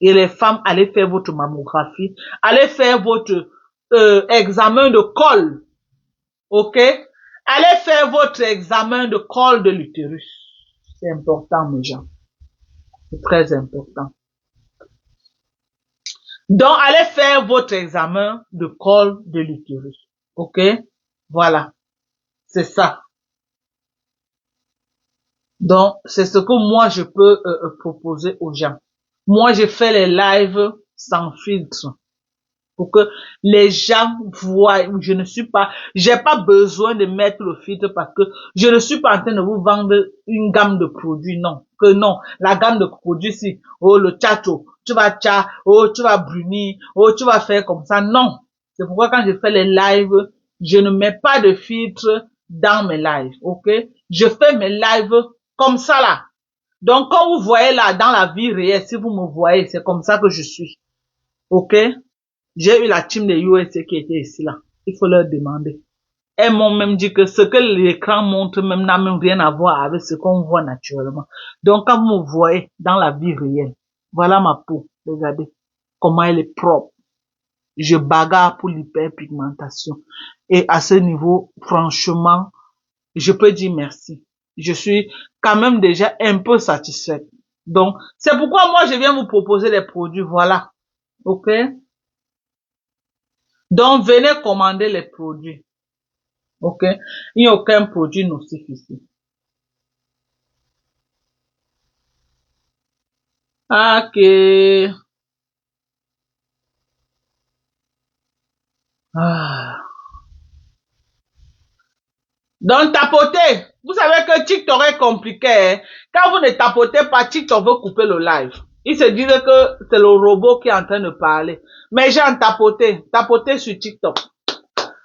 Et les femmes, allez faire votre mammographie. Allez faire votre examen de col. Ok? Allez faire votre examen de col de l'utérus. C'est important, mes gens. C'est très important. Donc, allez faire votre examen de col de l'utérus. Ok? Voilà. C'est ça. Donc, c'est ce que moi, je peux proposer aux gens. Moi, je fais les lives sans filtre pour que les gens voient. J'ai pas besoin de mettre le filtre parce que je ne suis pas en train de vous vendre une gamme de produits, non. Que non, la gamme de produits, si, oh, le tchacho, oh, tu vas brunir, oh, tu vas faire comme ça, non. C'est pourquoi quand je fais les lives, je ne mets pas de filtre dans mes lives, ok? Je fais mes lives comme ça, là. Donc, quand vous voyez là, dans la vie réelle, si vous me voyez, c'est comme ça que je suis, ok? J'ai eu la team de USA qui était ici là. Il faut leur demander. Elles m'ont même dit que ce que l'écran montre même n'a même rien à voir avec ce qu'on voit naturellement. Donc quand vous me voyez dans la vie réelle, voilà ma peau. Regardez comment elle est propre. Je bagarre pour l'hyperpigmentation. Et à ce niveau, franchement, je peux dire merci. Je suis quand même déjà un peu satisfaite. Donc, c'est pourquoi moi je viens vous proposer les produits. Voilà. Ok? Donc, venez commander les produits. Ok? Il n'y a aucun produit nocif ici. Ok. Ah. Donc, tapotez. Vous savez que TikTok est compliqué. Hein? Quand vous ne tapotez pas, TikTok veut couper le live. Ils se disent que c'est le robot qui est en train de parler. Mais j'ai en tapoté. Tapotez sur TikTok.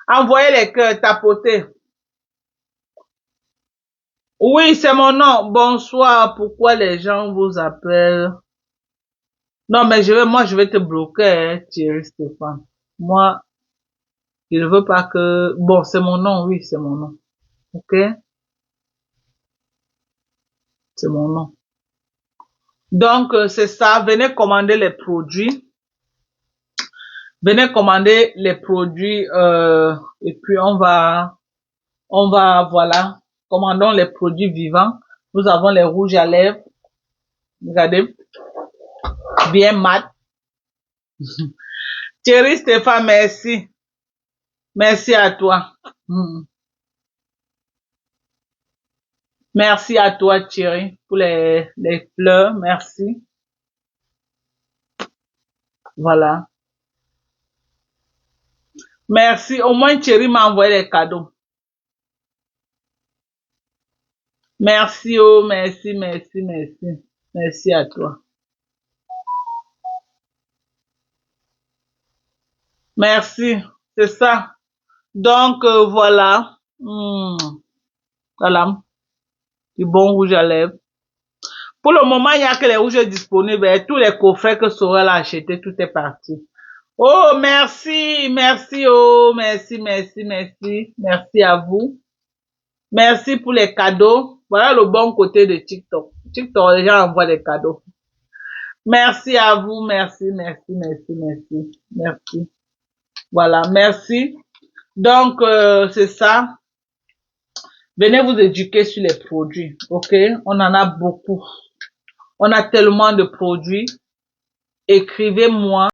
Envoyez les cœurs, tapotez. Oui, c'est mon nom. Bonsoir. Pourquoi les gens vous appellent? Non, mais moi, je vais te bloquer, hein, Thierry Stéphane. Moi, je ne veux pas que, bon, c'est mon nom, oui, c'est mon nom. Ok? C'est mon nom. Donc, c'est ça. Venez commander les produits. Venez commander les produits, et puis voilà, commandons les produits vivants. Nous avons les rouges à lèvres. Regardez. Bien mat. Thierry Stéphane, merci. Merci à toi. Merci à toi, Thierry, pour les fleurs. Merci. Voilà. Merci. Au moins, Thierry m'a envoyé les cadeaux. Merci, oh, merci, merci, merci. Merci à toi. Merci. C'est ça. Donc, voilà. Voilà. Du bon rouge à lèvres. Pour le moment, il n'y a que les rouges disponibles. Et tous les coffrets que Sorel a achetés, tout est parti. Oh, merci, merci, oh, merci, merci, merci. Merci à vous. Merci pour les cadeaux. Voilà le bon côté de TikTok. TikTok, les gens envoient des cadeaux. Merci à vous, merci, merci, merci, merci, merci. Voilà, merci. Donc, c'est ça. Venez vous éduquer sur les produits, ok? On en a beaucoup. On a tellement de produits. Écrivez-moi.